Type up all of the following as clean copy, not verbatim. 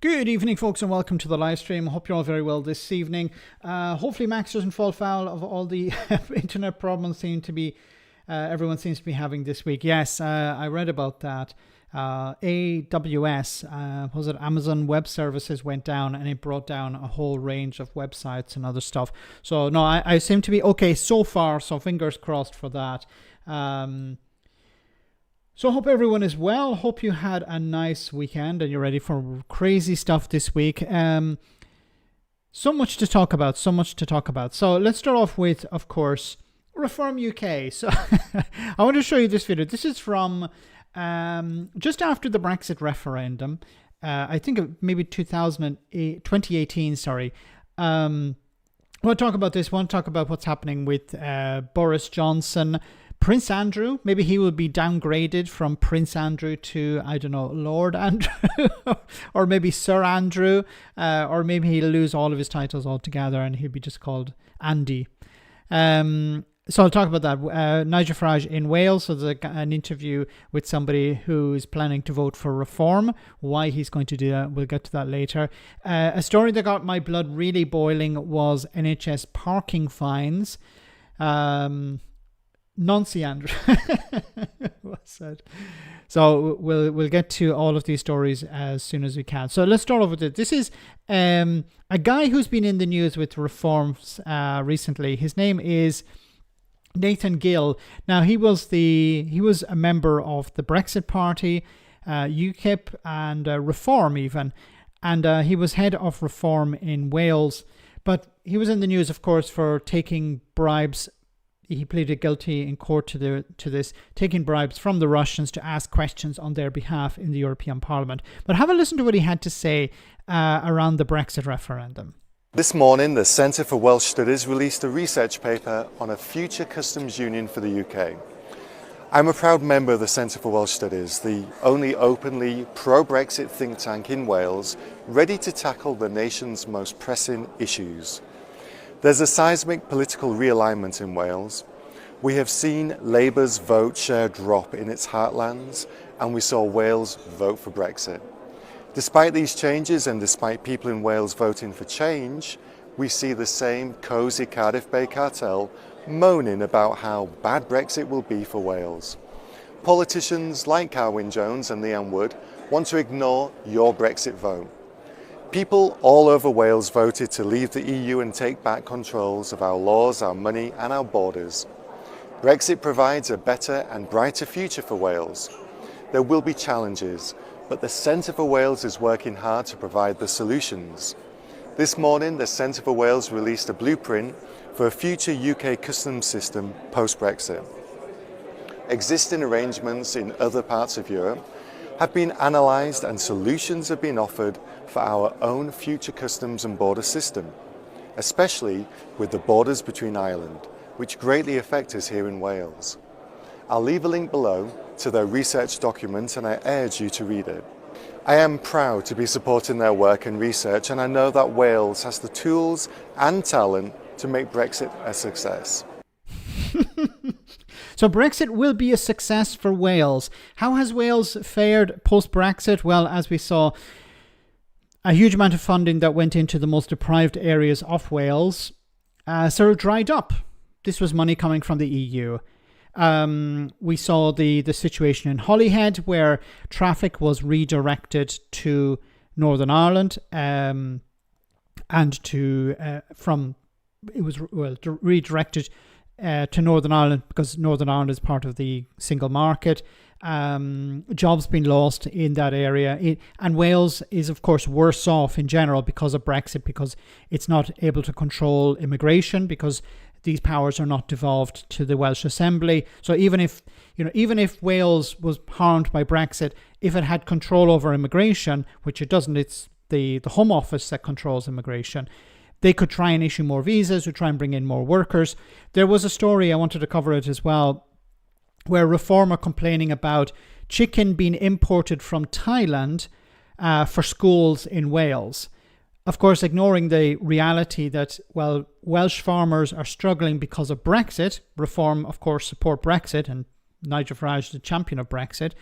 Good evening, folks, and welcome to the live stream. Hope you're all very well this evening. Hopefully, Max doesn't fall foul of all the internet problems everyone seems to be having this week. Yes, I read about that. AWS, Amazon Web Services went down, and it brought down a whole range of websites and other stuff. So no, I seem to be okay so far. So fingers crossed for that. So I hope everyone is well. Hope you had a nice weekend and you're ready for crazy stuff this week. So much to talk about. So let's start off with, of course, Reform UK. So I want to show you this video. This is from just after the Brexit referendum. I think maybe 2018, sorry. I want to talk about this. I want to talk about what's happening with Boris Johnson. Prince Andrew, maybe he will be downgraded from Prince Andrew to, I don't know, Lord Andrew, or maybe Sir Andrew, or maybe he'll lose all of his titles altogether and he'll be just called Andy. So I'll talk about that. Nigel Farage in Wales, so there's an interview with somebody who's planning to vote for reform. Why he's going to do that, we'll get to that later. A story that got my blood really boiling was NHS parking fines. Nancy Andrew was said. So we'll get to all of these stories as soon as we can. So let's start off with it. This is a guy who's been in the news with reforms recently. His name is Nathan Gill. Now he was a member of the Brexit Party, UKIP, and Reform even, and he was head of Reform in Wales. But he was in the news, of course, for taking bribes. He pleaded guilty in court to this, taking bribes from the Russians to ask questions on their behalf in the European Parliament. But have a listen to what he had to say around the Brexit referendum. This morning, the Centre for Welsh Studies released a research paper on a future customs union for the UK. I'm a proud member of the Centre for Welsh Studies, the only openly pro-Brexit think tank in Wales, ready to tackle the nation's most pressing issues. There's a seismic political realignment in Wales. We have seen Labour's vote share drop in its heartlands, and we saw Wales vote for Brexit. Despite these changes, and despite people in Wales voting for change, we see the same cosy Cardiff Bay cartel moaning about how bad Brexit will be for Wales. Politicians like Carwyn Jones and Leanne Wood want to ignore your Brexit vote. People all over Wales voted to leave the EU and take back controls of our laws, our money and our borders. Brexit provides a better and brighter future for Wales. There will be challenges, but the Centre for Wales is working hard to provide the solutions. This morning, the Centre for Wales released a blueprint for a future UK customs system post-Brexit. Existing arrangements in other parts of Europe have been analysed and solutions have been offered for our own future customs and border system, especially with the borders between Ireland, which greatly affect us here in Wales. I'll leave a link below to their research document and I urge you to read it. I am proud to be supporting their work and research, and I know that Wales has the tools and talent to make Brexit a success. So Brexit will be a success for Wales. How has Wales fared post-Brexit? Well, as we saw, a huge amount of funding that went into the most deprived areas of Wales sort of dried up. This was money coming from the EU. We saw the situation in Holyhead, where traffic was redirected to Northern Ireland, and redirected to Northern Ireland because Northern Ireland is part of the single market. Jobs been lost in that area, and Wales is of course worse off in general because of Brexit, because it's not able to control immigration, because these powers are not devolved to the Welsh Assembly. So even if Wales was harmed by Brexit, if it had control over immigration, which it doesn't, it's the Home Office that controls immigration, they could try and issue more visas, or try and bring in more workers. There was a story, I wanted to cover it as well, where Reform are complaining about chicken being imported from Thailand for schools in Wales. Of course, ignoring the reality that, well, Welsh farmers are struggling because of Brexit. Reform, of course, support Brexit, and Nigel Farage is the champion of Brexit.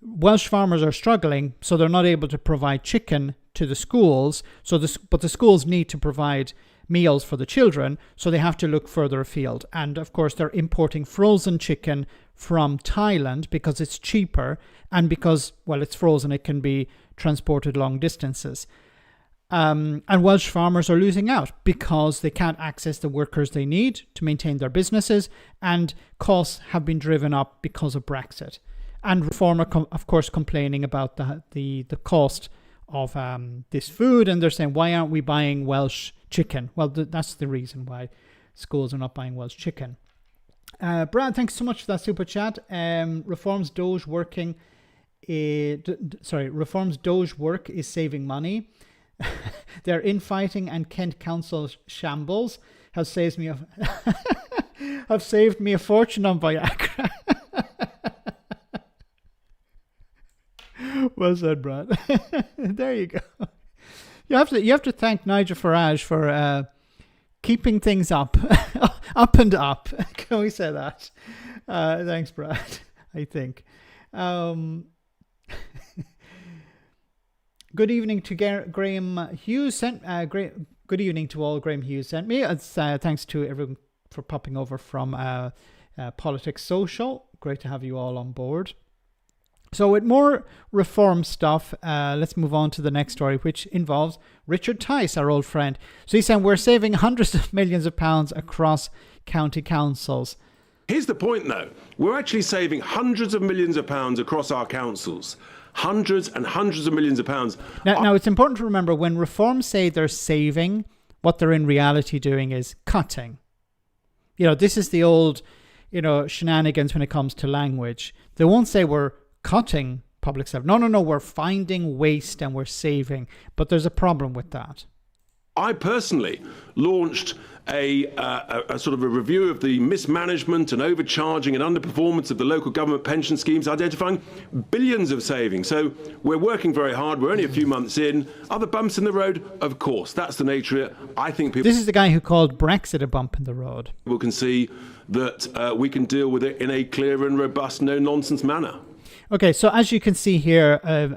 Welsh farmers are struggling, so they're not able to provide chicken to the schools. But the schools need to provide meals for the children, so they have to look further afield. And of course, they're importing frozen chicken from Thailand because it's cheaper, and because, well, it's frozen, it can be transported long distances. And Welsh farmers are losing out because they can't access the workers they need to maintain their businesses, and costs have been driven up because of Brexit. And Reform are, of course, complaining about the cost of this food, and they're saying, why aren't we buying Welsh chicken? Well, that's the reason why schools are not buying Welsh chicken. Brad, thanks so much for that super chat. Reform's Doge work is saving money. Their infighting and Kent Council shambles have saved me a fortune on Viagra. Well said, Brad. There you go. You have to thank Nigel Farage for keeping things up, up and up. Can we say that? Thanks, Brad. I think. Good evening to Graham Hughes. Good evening to all Graham Hughes sent me. Thanks to everyone for popping over from Politics Social. Great to have you all on board. So with more reform stuff, let's move on to the next story, which involves Richard Tice, our old friend. So he's saying we're saving hundreds of millions of pounds across county councils. Here's the point, though. We're actually saving hundreds of millions of pounds across our councils. Hundreds and hundreds of millions of pounds. Now, it's important to remember when reforms say they're saving, what they're in reality doing is cutting. This is the old, shenanigans when it comes to language. They won't say we're cutting public service. No, we're finding waste and we're saving. But there's a problem with that. I personally launched a sort of a review of the mismanagement and overcharging and underperformance of the local government pension schemes, identifying billions of savings. So we're working very hard. We're only a few months in. Other bumps in the road? Of course. That's the nature of it. I think people... This is the guy who called Brexit a bump in the road. People can see that we can deal with it in a clear and robust, no-nonsense manner. Okay, so as you can see here, an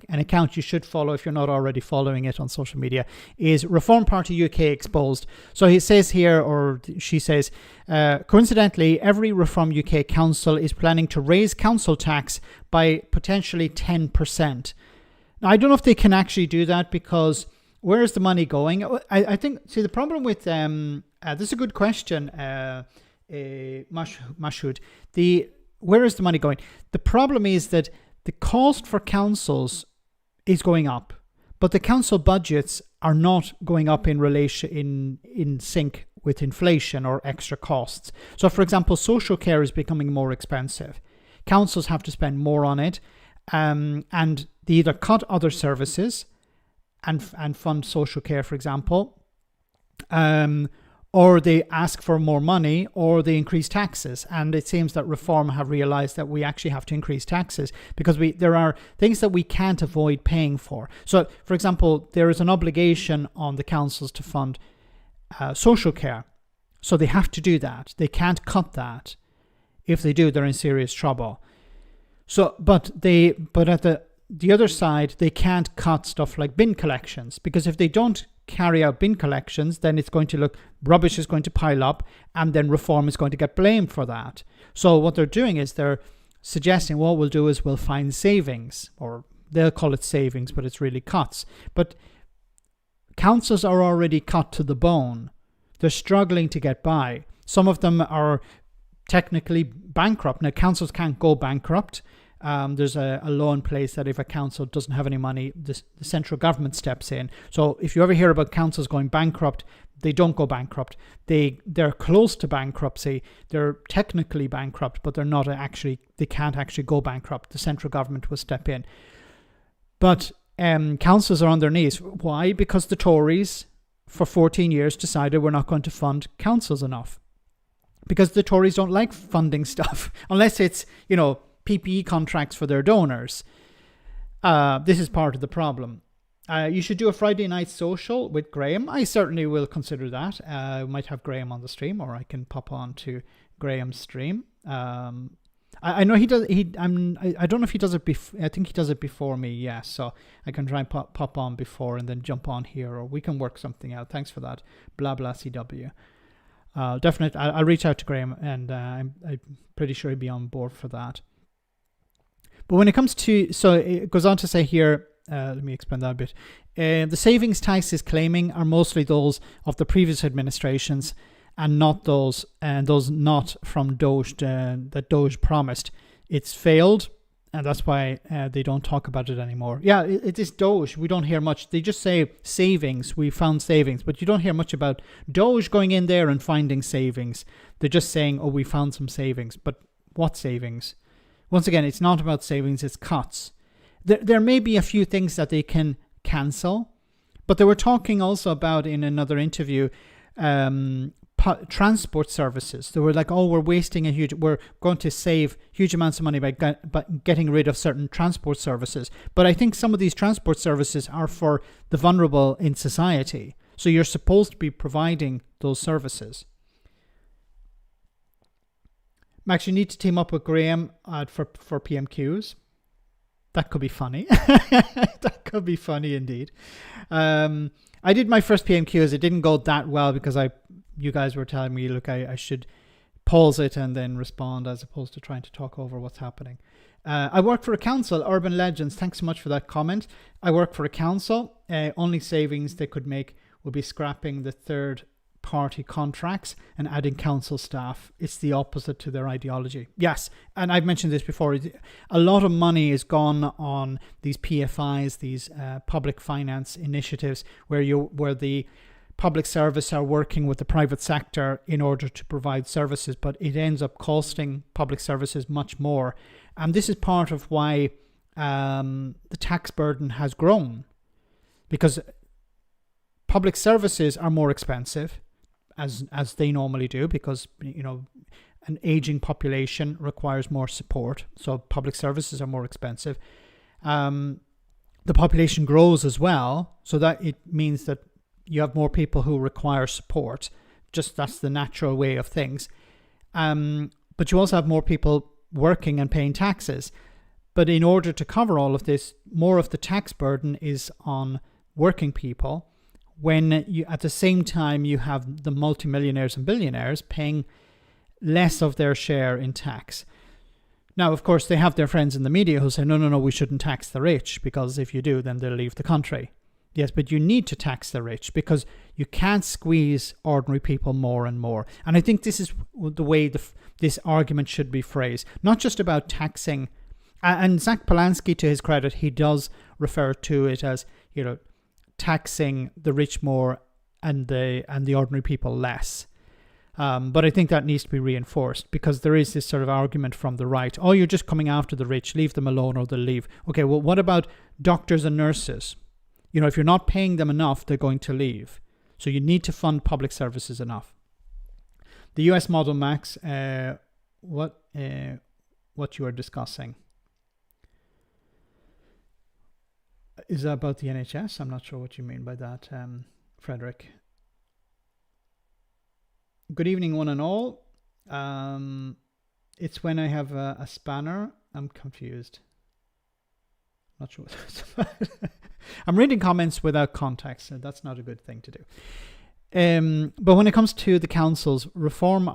account you should follow if you're not already following it on social media is Reform Party UK Exposed. So he says here, or she says, coincidentally, every Reform UK council is planning to raise council tax by potentially 10%. Now, I don't know if they can actually do that, because where is the money going? I think, see, the problem with, this is a good question, Mashhood. Where is the money going? The problem is that the cost for councils is going up, but the council budgets are not going up in relation in sync with inflation or extra costs. So, for example, social care is becoming more expensive. Councils have to spend more on it, and they either cut other services and fund social care, for example, or they ask for more money, or they increase taxes. And it seems that Reform have realised that we actually have to increase taxes because there are things that we can't avoid paying for. So, for example, there is an obligation on the councils to fund social care. So they have to do that. They can't cut that. If they do, they're in serious trouble. So, but at the other side, they can't cut stuff like bin collections, because if they don't carry out bin collections, then it's going to look, rubbish is going to pile up, and then Reform is going to get blamed for that. So what they're doing is they're suggesting what we'll do is we'll find savings, or they'll call it savings, but it's really cuts. But councils are already cut to the bone. They're struggling to get by. Some of them are technically bankrupt. Now, councils can't go bankrupt. There's a law in place that if a council doesn't have any money, the central government steps in. So if you ever hear about councils going bankrupt, they don't go bankrupt. They're close to bankruptcy. They're technically bankrupt, but they're not actually. They can't actually go bankrupt. The central government will step in. But councils are on their knees. Why? Because the Tories, for 14 years, decided we're not going to fund councils enough. Because the Tories don't like funding stuff unless it's, PPE contracts for their donors. This is part of the problem. You should do a Friday night social with Graham. I certainly will consider that. We might have Graham on the stream, or I can pop on to Graham's stream. I know he does. I don't know if he does it. I think he does it before me. Yeah, so I can try and pop on before and then jump on here, or we can work something out. Thanks for that. Blah blah CW. Definitely, I'll reach out to Graham, and I'm pretty sure he'd be on board for that. But when it comes to, so it goes on to say here. Let me explain that a bit. The savings tax is claiming are mostly those of the previous administrations, and not those not from Doge that Doge promised. It's failed, and that's why they don't talk about it anymore. Yeah, it is Doge. We don't hear much. They just say savings. We found savings, but you don't hear much about Doge going in there and finding savings. They're just saying, oh, we found some savings. But what savings? Once again, it's not about savings. It's cuts. There may be a few things that they can cancel, but they were talking also about in another interview transport services. They were like, oh, we're going to save huge amounts of money by getting rid of certain transport services. But I think some of these transport services are for the vulnerable in society. So you're supposed to be providing those services. Max, you need to team up with Graham for PMQs. That could be funny. That could be funny indeed. I did my first PMQs. It didn't go that well because you guys were telling me, look, I should pause it and then respond as opposed to trying to talk over what's happening. I work for a council, Urban Legends. Thanks so much for that comment. I work for a council. Only savings they could make would be scrapping the third party contracts and adding council staff. It's the opposite to their ideology. Yes, and I've mentioned this before. A lot of money is gone on these PFIs, these public finance initiatives, where the public service are working with the private sector in order to provide services, but it ends up costing public services much more. And this is part of why the tax burden has grown, because public services are more expensive, as they normally do, because an aging population requires more support. So public services are more expensive. The population grows as well, so that it means that you have more people who require support. Just that's the natural way of things. But you also have more people working and paying taxes. But in order to cover all of this, more of the tax burden is on working people, when you at the same time you have the multimillionaires and billionaires paying less of their share in tax. Now, of course, they have their friends in the media who say, no, we shouldn't tax the rich, because if you do, then they'll leave the country. Yes, but you need to tax the rich, because you can't squeeze ordinary people more and more. And I think this is the way this argument should be phrased. Not just about taxing. And Zach Polanski, to his credit, he does refer to it as, taxing the rich more and the ordinary people less. But I think that needs to be reinforced, because there is this sort of argument from the right. Oh, you're just coming after the rich. Leave them alone or they'll leave. Okay, well, what about doctors and nurses? If you're not paying them enough, they're going to leave. So you need to fund public services enough. The US model, Max, what you are discussing. Is that about the NHS? I'm not sure what you mean by that, Frederick. Good evening, one and all. It's when I have a spanner. I'm confused. Not sure what that's about. I'm reading comments without context, so that's not a good thing to do. But when it comes to the councils, Reform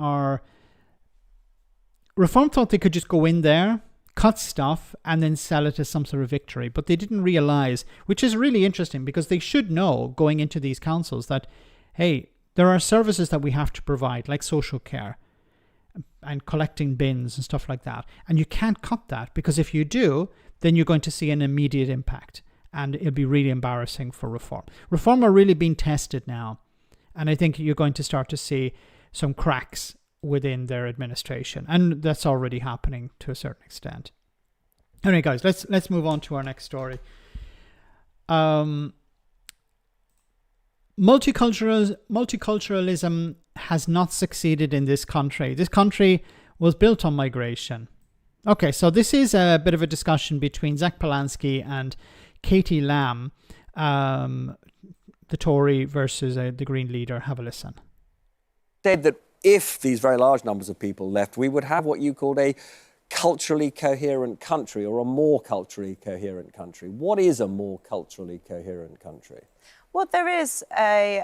thought they could just go in there, cut stuff, and then sell it as some sort of victory. But they didn't realize, which is really interesting, because they should know going into these councils that, hey, there are services that we have to provide, like social care and collecting bins and stuff like that. And you can't cut that, because if you do, then you're going to see an immediate impact. And it'll be really embarrassing for Reform. Reform are really being tested now. And I think you're going to start to see some cracks within their administration, and that's already happening to a certain extent. Anyway, guys, let's move on to our next story. Multiculturalism has not succeeded in this country. This country was built on migration. Okay, so this is a bit of a discussion between Zach Polanski and Katie Lamb, the Tory versus the Green leader. Have a listen. Said that if these very large numbers of people left, we would have what you called a culturally coherent country or a more culturally coherent country? What is a more culturally coherent country? Well, there is a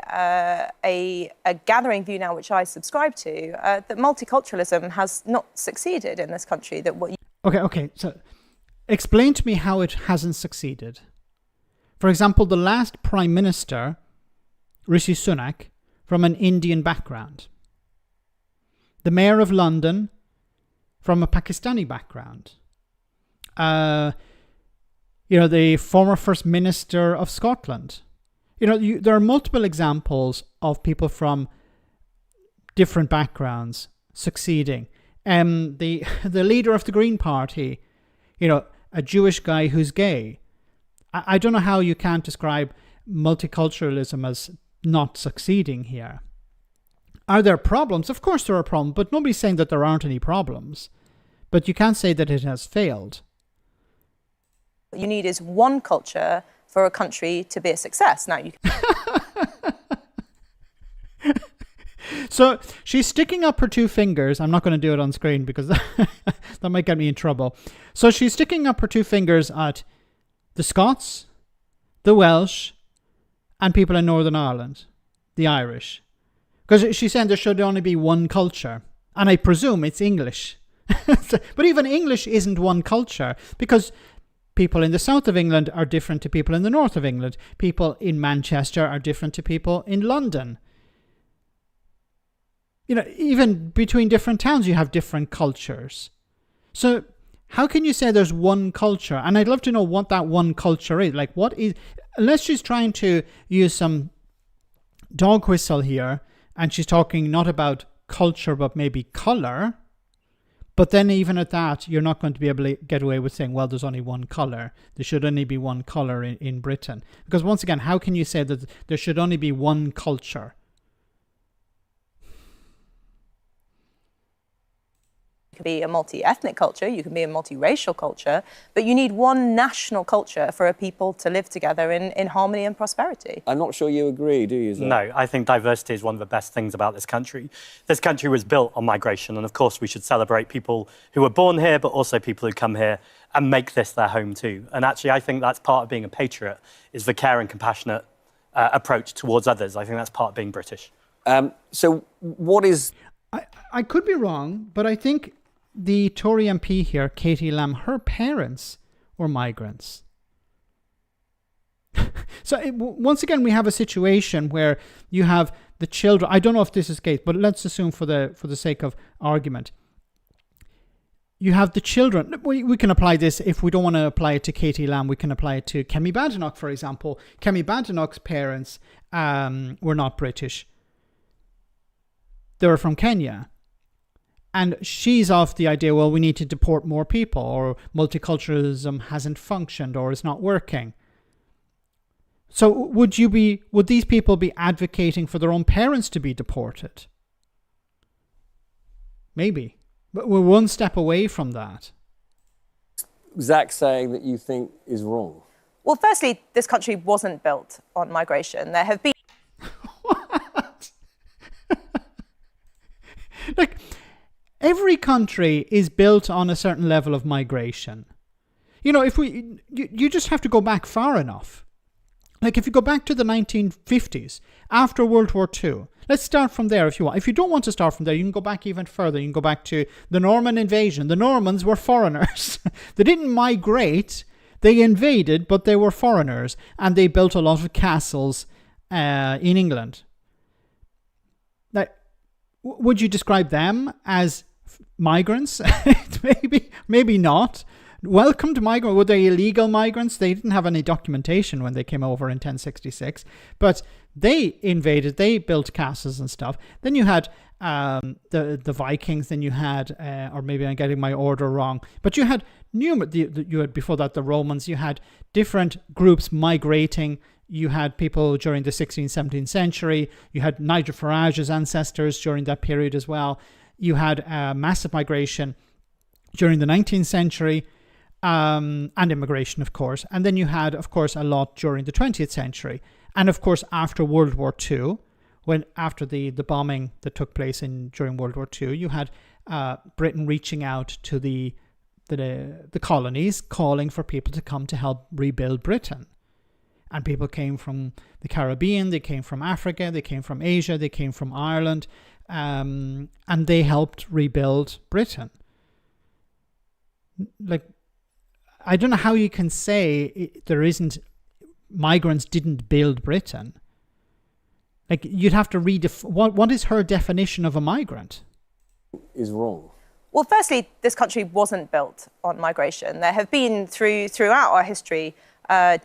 gathering view now, which I subscribe to, that multiculturalism has not succeeded in this country. Okay. So explain to me how it hasn't succeeded. For example, the last Prime Minister, Rishi Sunak, from an Indian background. The Mayor of London, from a Pakistani background. The former First Minister of Scotland. There are multiple examples of people from different backgrounds succeeding. The leader of the Green Party, a Jewish guy who's gay. I don't know how you can't describe multiculturalism as not succeeding here. Are there problems? Of course there are problems, but nobody's saying that there aren't any problems. But you can't say that it has failed. What you need is one culture for a country to be a success. Now you So she's sticking up her two fingers. I'm not going to do it on screen because that might get me in trouble. So she's sticking up her two fingers at the Scots, the Welsh, and people in Northern Ireland, the Irish. Because she's saying there should only be one culture. And I presume it's English. But even English isn't one culture because people in the south of England are different to people in the north of England. People in Manchester are different to people in London. Even between different towns, you have different cultures. So how can you say there's one culture? And I'd love to know what that one culture is. Like, what is, unless she's trying to use some dog whistle here, and she's talking not about culture, but maybe colour. But then even at that, you're not going to be able to get away with saying, well, there's only one colour. There should only be one colour in Britain. Because once again, how can you say that there should only be one culture? You can be a multi-ethnic culture, you can be a multi-racial culture, but you need one national culture for a people to live together in harmony and prosperity. I'm not sure you agree, do you, Zach? No, I think diversity is one of the best things about this country. This country was built on migration, and of course we should celebrate people who were born here, but also people who come here and make this their home too. And actually, I think that's part of being a patriot, is the care and compassionate approach towards others. I think that's part of being British. So what is... I could be wrong, but I think the Tory MP here, Katie Lamb, her parents were migrants. So once again, we have a situation where you have the children. I don't know if this is the case, but let's assume for the sake of argument, you have the children. We can apply this. If we don't want to apply it to Katie Lamb, we can apply it to Kemi Badenoch, for example. Kemi Badenoch's parents were not British. They were from Kenya. And she's off the idea, well, we need to deport more people, or multiculturalism hasn't functioned or is not working. So would these people be advocating for their own parents to be deported? Maybe. But we're one step away from that. Zach saying that you think is wrong? Well, firstly, this country wasn't built on migration. There have been... What? Like... Every country is built on a certain level of migration. If you just have to go back far enough. Like if you go back to the 1950s, after World War II, let's start from there if you want. If you don't want to start from there, you can go back even further. You can go back to the Norman invasion. The Normans were foreigners. They didn't migrate. They invaded, but they were foreigners. And they built a lot of castles in England. Now, would you describe them as migrants? maybe not. Welcomed migrants. Were they illegal migrants? They didn't have any documentation when they came over in 1066, but they invaded. They built castles and stuff. Then you had the Vikings. Then you had, or maybe I'm getting my order wrong, but you had you had before that the Romans. You had different groups migrating. You had people during the 16th, 17th century. You had Nigel Farage's ancestors during that period as well. You had massive migration during the 19th century and immigration, of course. And then you had, of course, a lot during the 20th century. And, of course, after World War II, after the bombing that took place during World War II, you had Britain reaching out to the the colonies calling for people to come to help rebuild Britain. And people came from the Caribbean, they came from Africa, they came from Asia, they came from Ireland, and they helped rebuild Britain. Like, I don't know how you can say migrants didn't build Britain. Like, you'd have to what is her definition of a migrant? Is wrong. Well, firstly, this country wasn't built on migration. There have been throughout our history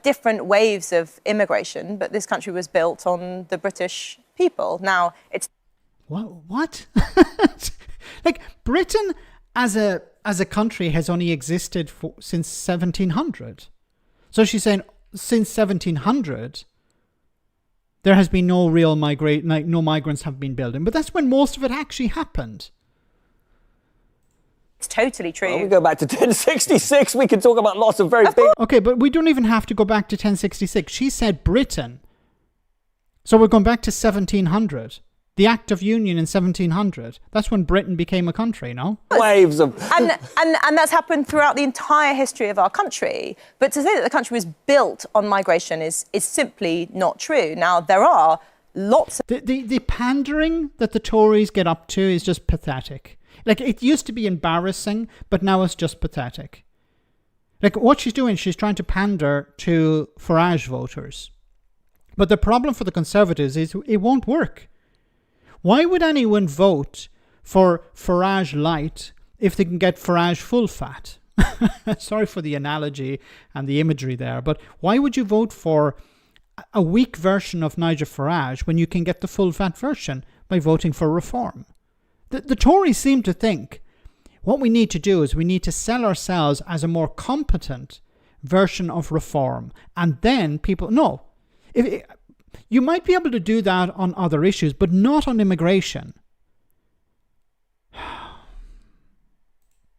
different waves of immigration, but this country was built on the British people. Now, it's... What? Like, Britain as a country has only existed since 1700. So she's saying since 1700, there has been no real no migrants have been building. But that's when most of it actually happened. It's totally true. Well, we go back to 1066. We can talk about lots of very big... Okay, but we don't even have to go back to 1066. She said Britain. So we're going back to 1700. The Act of Union in 1700. That's when Britain became a country, no? Waves of... And that's happened throughout the entire history of our country. But to say that the country was built on migration is simply not true. Now, there are lots of... The pandering that the Tories get up to is just pathetic. Like, it used to be embarrassing, but now it's just pathetic. Like, what she's doing, she's trying to pander to Farage voters. But the problem for the Conservatives is it won't work. Why would anyone vote for Farage light if they can get Farage full fat? Sorry for the analogy and the imagery there, but why would you vote for a weak version of Nigel Farage when you can get the full fat version by voting for reform? The Tories seem to think what we need to do is we need to sell ourselves as a more competent version of reform. And then people... No. You might be able to do that on other issues, but not on immigration.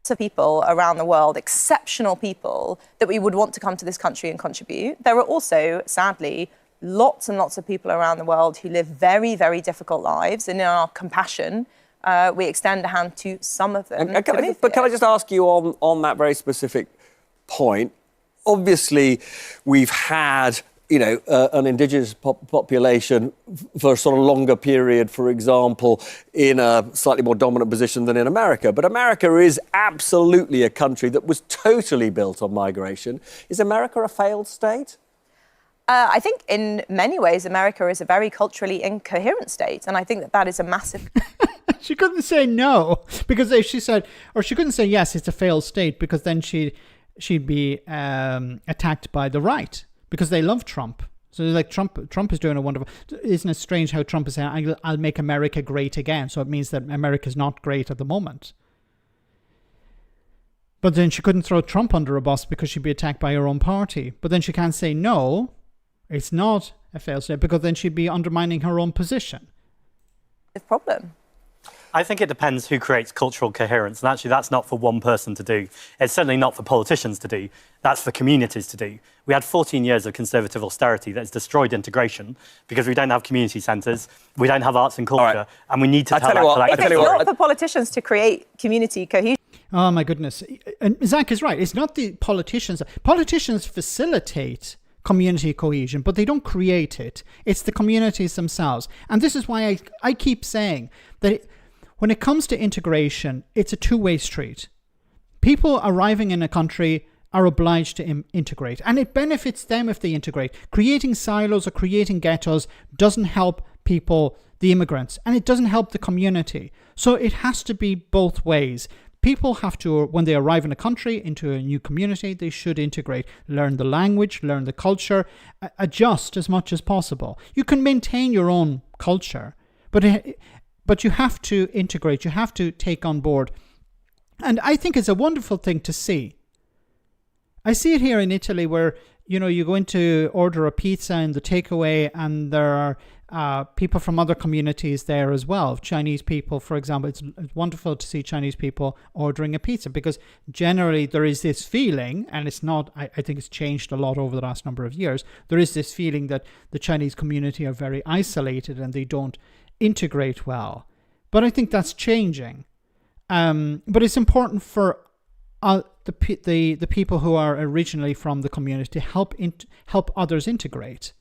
Of people around the world, exceptional people that we would want to come to this country and contribute. There are also, sadly, lots and lots of people around the world who live very, very difficult lives, and in our compassion, we extend a hand to some of them. Can I just ask you on that very specific point? Obviously, we've had, an indigenous population for a sort of longer period, for example, in a slightly more dominant position than in America. But America is absolutely a country that was totally built on migration. Is America a failed state? I think in many ways, America is a very culturally incoherent state. And I think that is a massive... She couldn't say no, because if she said, or she couldn't say yes, it's a failed state, because then she'd be attacked by the right, because they love Trump. So like Trump is doing a wonderful... Isn't it strange how Trump is saying, I'll make America great again? So it means that America's not great at the moment. But then she couldn't throw Trump under a bus because she'd be attacked by her own party. But then she can't say no, it's not a failed state, because then she'd be undermining her own position. The problem. I think it depends who creates cultural coherence. And actually, that's not for one person to do. It's certainly not for politicians to do. That's for communities to do. We had 14 years of Conservative austerity that has destroyed integration because we don't have community centres, we don't have arts and culture, and we need to tell that collective story. It's not for politicians to create community cohesion. Oh, my goodness. And Zach is right. It's not the politicians. Politicians facilitate community cohesion, but they don't create it. It's the communities themselves. And this is why I keep saying that when it comes to integration, it's a two-way street. People arriving in a country are obliged to integrate, and it benefits them if they integrate. Creating silos or creating ghettos doesn't help people, the immigrants, and it doesn't help the community. So it has to be both ways. People have to, when they arrive in a country, into a new community, they should integrate, learn the language, learn the culture, adjust as much as possible. You can maintain your own culture, but you have to integrate, you have to take on board. And I think it's a wonderful thing to see. I see it here in Italy where, you go in to order a pizza in the takeaway and there are people from other communities there as well. Chinese people, for example, it's wonderful to see Chinese people ordering a pizza because generally there is this feeling, and it's not, I think it's changed a lot over the last number of years, there is this feeling that the Chinese community are very isolated and they don't integrate well. But I think that's changing. But it's important for the people who are originally from the community help others integrate.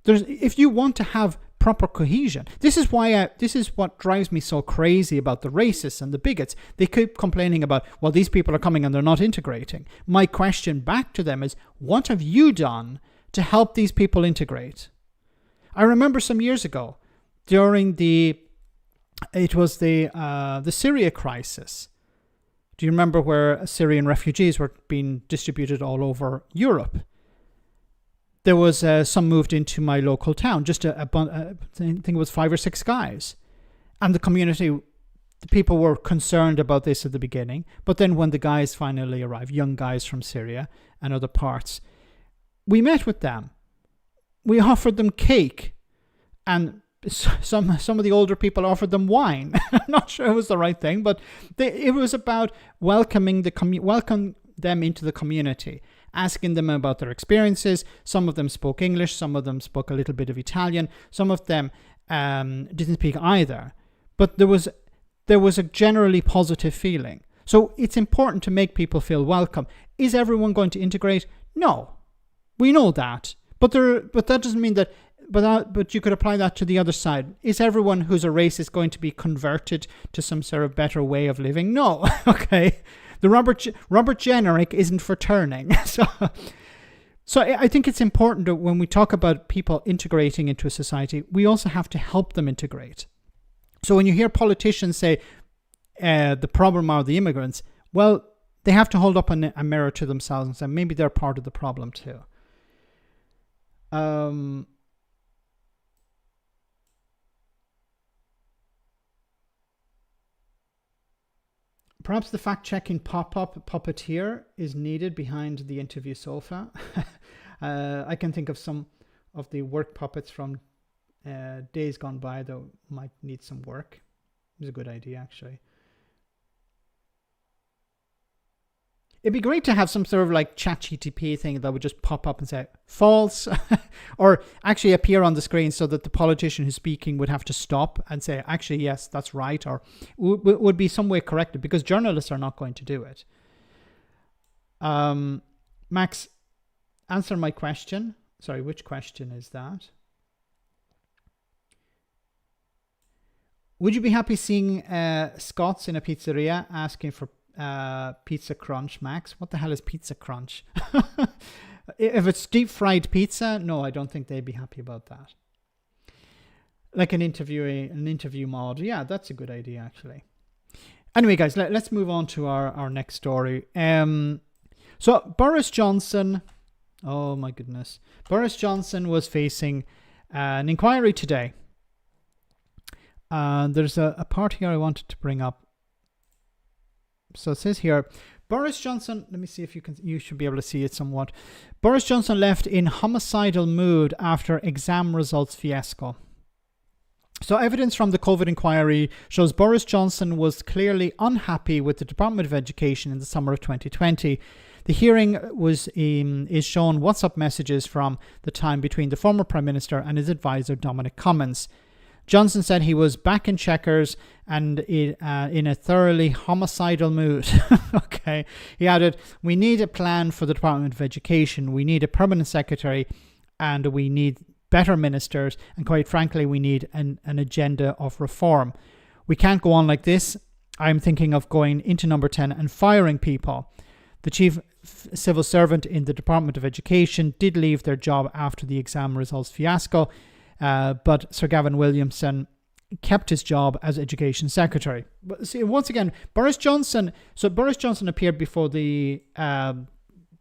If you want to have proper cohesion, this is what drives me so crazy about the racists and the bigots. They keep complaining about, well, these people are coming and they're not integrating. My question back to them is, what have you done to help these people integrate? I remember some years ago, during the Syria crisis. Do you remember where Syrian refugees were being distributed all over Europe? There was some moved into my local town, just I think it was 5 or 6 guys. And the people were concerned about this at the beginning. But then when the guys finally arrived, young guys from Syria and other parts, we met with them. We offered them cake, and some of the older people offered them wine. I'm not sure it was the right thing, but it was about welcoming them into the community, asking them about their experiences. Some of them spoke English, some of them spoke a little bit of Italian, some of them didn't speak either. But there was a generally positive feeling. So it's important to make people feel welcome. Is everyone going to integrate? No, we know that. But that doesn't mean that. But you could apply that to the other side. Is everyone who's a racist going to be converted to some sort of better way of living? No. Okay. The Robert generic isn't for turning. So I think it's important that when we talk about people integrating into a society, we also have to help them integrate. So when you hear politicians say the problem are the immigrants, well, they have to hold up a mirror to themselves and say maybe they're part of the problem too. Perhaps the fact-checking puppeteer is needed behind the interview sofa. I can think of some of the work puppets from days gone by that might need some work. It was a good idea, actually. It'd be great to have some sort of like ChatGPT thing that would just pop up and say false, or actually appear on the screen so that the politician who's speaking would have to stop and say, actually, yes, that's right, or would be some way corrected, because journalists are not going to do it. Max, answer my question. Sorry, which question is that? Would you be happy seeing Scots in a pizzeria asking for pizza crunch, Max? What the hell is pizza crunch? If it's deep fried pizza, no, I don't think they'd be happy about that. Like an interview mod. Yeah, that's a good idea, actually. Anyway, guys, let's move on to our next story. So Boris Johnson, oh my goodness. Boris Johnson was facing an inquiry today. There's a part here I wanted to bring up. So it says here, Boris Johnson, let me see if you should be able to see it somewhat. Boris Johnson left in homicidal mood after exam results fiasco. So evidence from the COVID inquiry shows Boris Johnson was clearly unhappy with the Department of Education in the summer of 2020. The hearing is shown WhatsApp messages from the time between the former Prime Minister and his advisor Dominic Cummings. Johnson said he was back in checkers and in a thoroughly homicidal mood. Okay. He added, we need a plan for the Department of Education. We need a permanent secretary, and we need better ministers. And quite frankly, we need an agenda of reform. We can't go on like this. I'm thinking of going into number 10 and firing people. The chief civil servant in the Department of Education did leave their job after the exam results fiasco. But Sir Gavin Williamson kept his job as Education Secretary. But see, once again, Boris Johnson appeared before the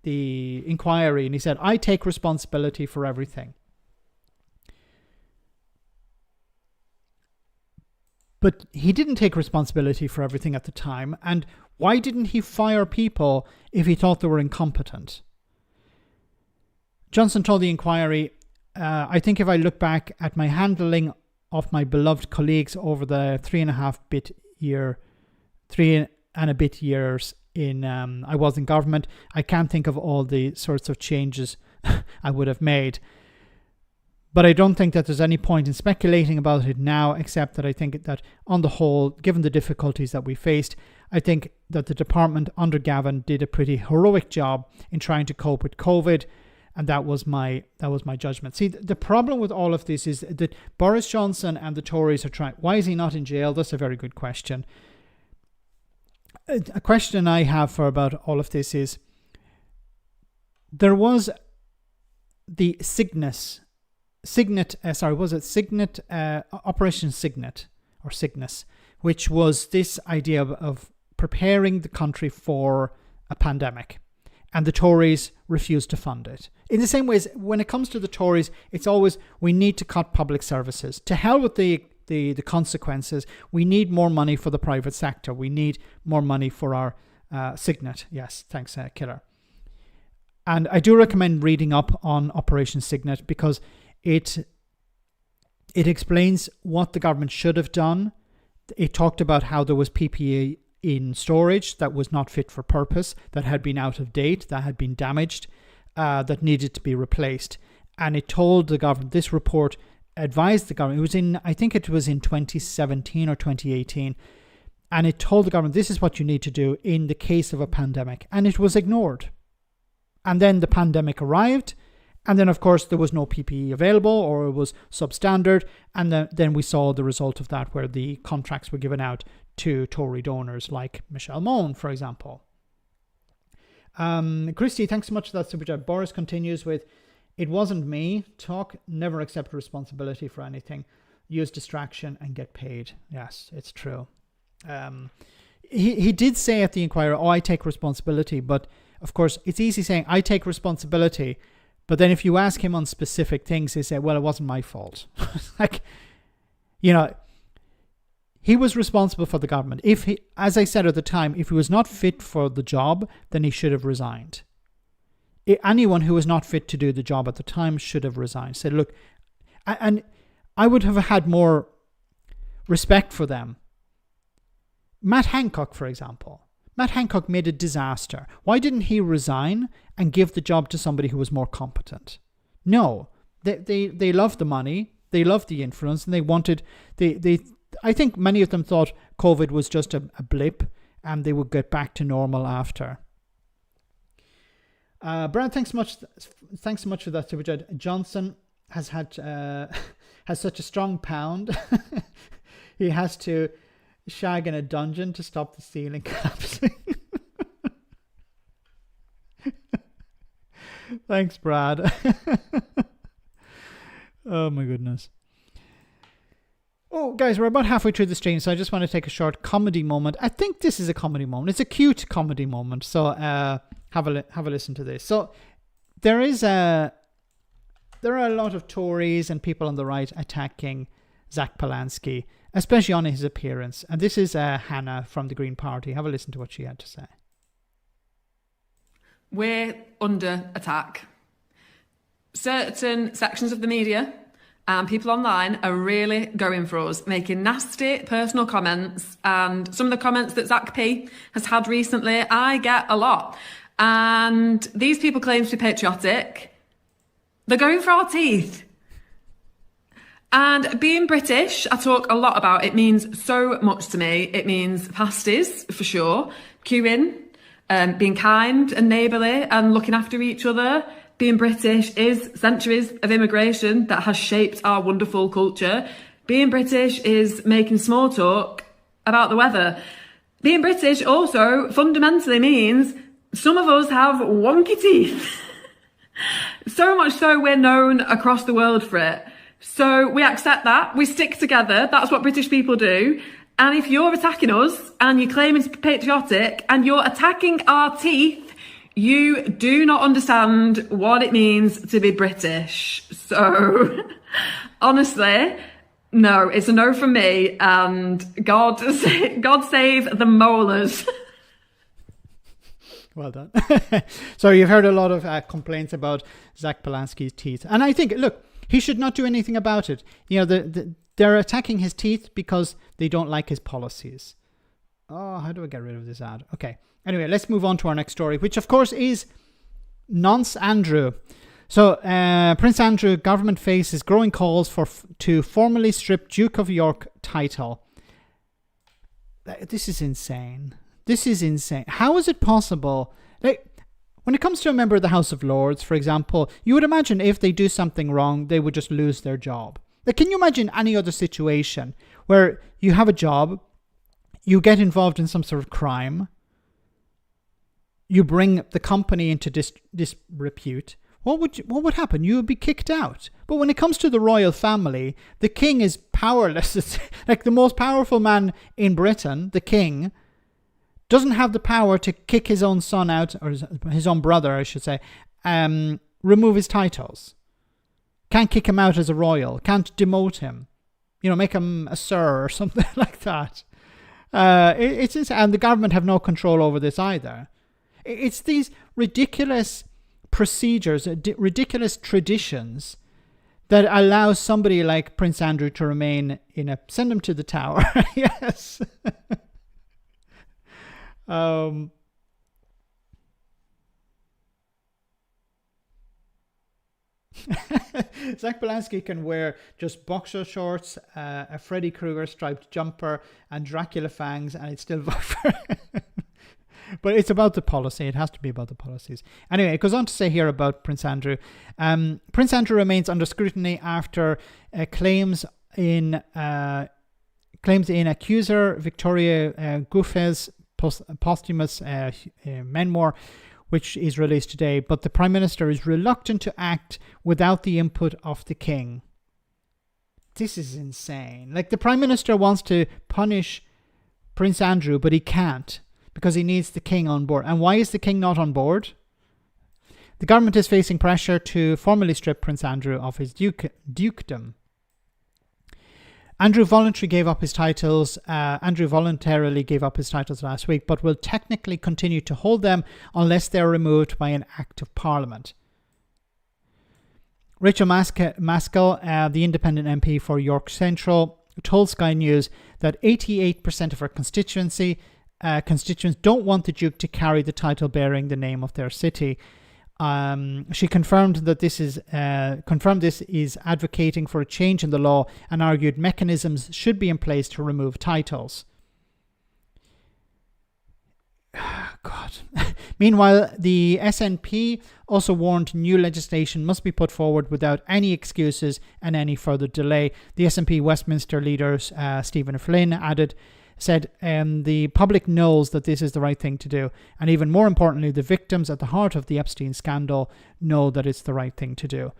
inquiry, and he said, I take responsibility for everything. But he didn't take responsibility for everything at the time. And why didn't he fire people if he thought they were incompetent? Johnson told the inquiry, I think if I look back at my handling of my beloved colleagues over the 3 and a bit years I was in government, I can't think of all the sorts of changes I would have made. But I don't think that there's any point in speculating about it now, except that I think that on the whole, given the difficulties that we faced, I think that the department under Gavin did a pretty heroic job in trying to cope with COVID. And that was my judgment. See, the problem with all of this is that Boris Johnson and the Tories are trying. Why is he not in jail? That's a very good question. A question I have for about all of this is, there was the Operation Signet or Cygnus, which was this idea of preparing the country for a pandemic, and the Tories refused to fund it. In the same way as when it comes to the Tories, it's always, we need to cut public services. To hell with the consequences. We need more money for the private sector. We need more money for our Signet. Yes, thanks, Killer. And I do recommend reading up on Operation Signet, because it explains what the government should have done. It talked about how there was PPE in storage that was not fit for purpose, that had been out of date, that had been damaged, that needed to be replaced. And it told the government, this report advised the government, I think it was in 2017 or 2018, and it told the government, this is what you need to do in the case of a pandemic. And it was ignored. And then the pandemic arrived, and then of course there was no PPE available, or it was substandard, and then we saw the result of that, where the contracts were given out to Tory donors like Michelle Mone, for example. Christy, thanks so much for that super chat. Boris continues with, it wasn't me. Talk, never accept responsibility for anything. Use distraction and get paid. Yes, it's true. He did say at the inquiry, I take responsibility, but of course it's easy saying I take responsibility, but then if you ask him on specific things, he say, well, it wasn't my fault. Like, he was responsible for the government. If he, as I said at the time, if he was not fit for the job, then he should have resigned. Anyone who was not fit to do the job at the time should have resigned. Said, look, and I would have had more respect for them. Matt Hancock, for example. Matt Hancock made a disaster. Why didn't he resign and give the job to somebody who was more competent? No, they loved the money, they loved the influence, and they wanted, I think many of them thought COVID was just a blip and they would get back to normal after. Brad, thanks so much for that super chat. Johnson has such a strong pound. He has to shag in a dungeon to stop the ceiling collapsing. Thanks, Brad. Oh my goodness. Oh, guys, we're about halfway through the stream, so I just want to take a short comedy moment. I think this is a comedy moment. It's a cute comedy moment. So have a listen to this. So there are a lot of Tories and people on the right attacking Zach Polanski, especially on his appearance. And this is Hannah from the Green Party. Have a listen to what she had to say. We're under attack. Certain sections of the media and people online are really going for us, making nasty personal comments. And some of the comments that Zach P has had recently, I get a lot. And these people claim to be patriotic. They're going for our teeth. And being British, I talk a lot about, it means so much to me. It means pasties, for sure. Queuing, being kind and neighbourly and looking after each other. Being British is centuries of immigration that has shaped our wonderful culture. Being British is making small talk about the weather. Being British also fundamentally means some of us have wonky teeth. So much so we're known across the world for it. So we accept that. We stick together. That's what British people do. And if you're attacking us and you're claiming to be patriotic and you're attacking our teeth, you do not understand what it means to be British. So, honestly, no, it's a no from me. And God save the molars. Well done. So you've heard a lot of complaints about Zach Polanski's teeth. And I think, look, he should not do anything about it. They're attacking his teeth because they don't like his policies. Oh, how do I get rid of this ad? Okay. Anyway, let's move on to our next story, which of course is Nonce Andrew. So Prince Andrew government faces growing calls to formally strip Duke of York title. This is insane. This is insane. How is it possible? Like, when it comes to a member of the House of Lords, for example, you would imagine if they do something wrong, they would just lose their job. Like, can you imagine any other situation where you have a job, you get involved in some sort of crime, you bring the company into disrepute? What would happen? You would be kicked out. But when it comes to the royal family, the king is powerless. It's like the most powerful man in Britain, the king, doesn't have the power to kick his own son out, or his own brother, I should say, remove his titles. Can't kick him out as a royal. Can't demote him. Make him a sir or something like that. And the government have no control over this either. It's these ridiculous procedures, ridiculous traditions that allow somebody like Prince Andrew to remain send him to the Tower. Yes. Zach Belansky can wear just boxer shorts, a Freddy Krueger striped jumper, and Dracula fangs, and it's still vote for him. But it's about the policy. It has to be about the policies. Anyway, it goes on to say here about Prince Andrew. Prince Andrew remains under scrutiny after claims in accuser Victoria Gouffet's posthumous memoir, which is released today. But the Prime Minister is reluctant to act without the input of the King. This is insane. Like, the Prime Minister wants to punish Prince Andrew, but he can't, because he needs the King on board. And why is the King not on board? The government is facing pressure to formally strip Prince Andrew of his dukedom. Andrew voluntarily gave up his titles last week, but will technically continue to hold them unless they are removed by an Act of Parliament. Rachel Maskell, the independent MP for York Central, told Sky News that 88% of her constituents don't want the Duke to carry the title bearing the name of their city. She confirmed that this is advocating for a change in the law and argued mechanisms should be in place to remove titles. God. Meanwhile, the SNP also warned new legislation must be put forward without any excuses and any further delay. The SNP Westminster leader, Stephen Flynn, said the public knows that this is the right thing to do. And even more importantly, the victims at the heart of the Epstein scandal know that it's the right thing to do.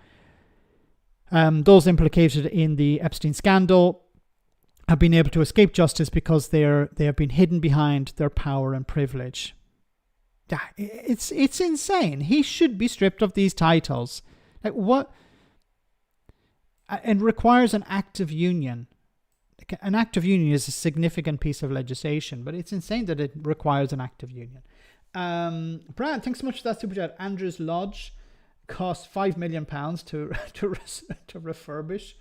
Those implicated in the Epstein scandal have been able to escape justice because they have been hidden behind their power and privilege. Yeah, it's insane. He should be stripped of these titles. Like, what? It requires an act of union. An act of union is a significant piece of legislation, but it's insane that it requires an act of union. Brad, thanks so much for that super chat. Andrew's Lodge cost £5 million to refurbish,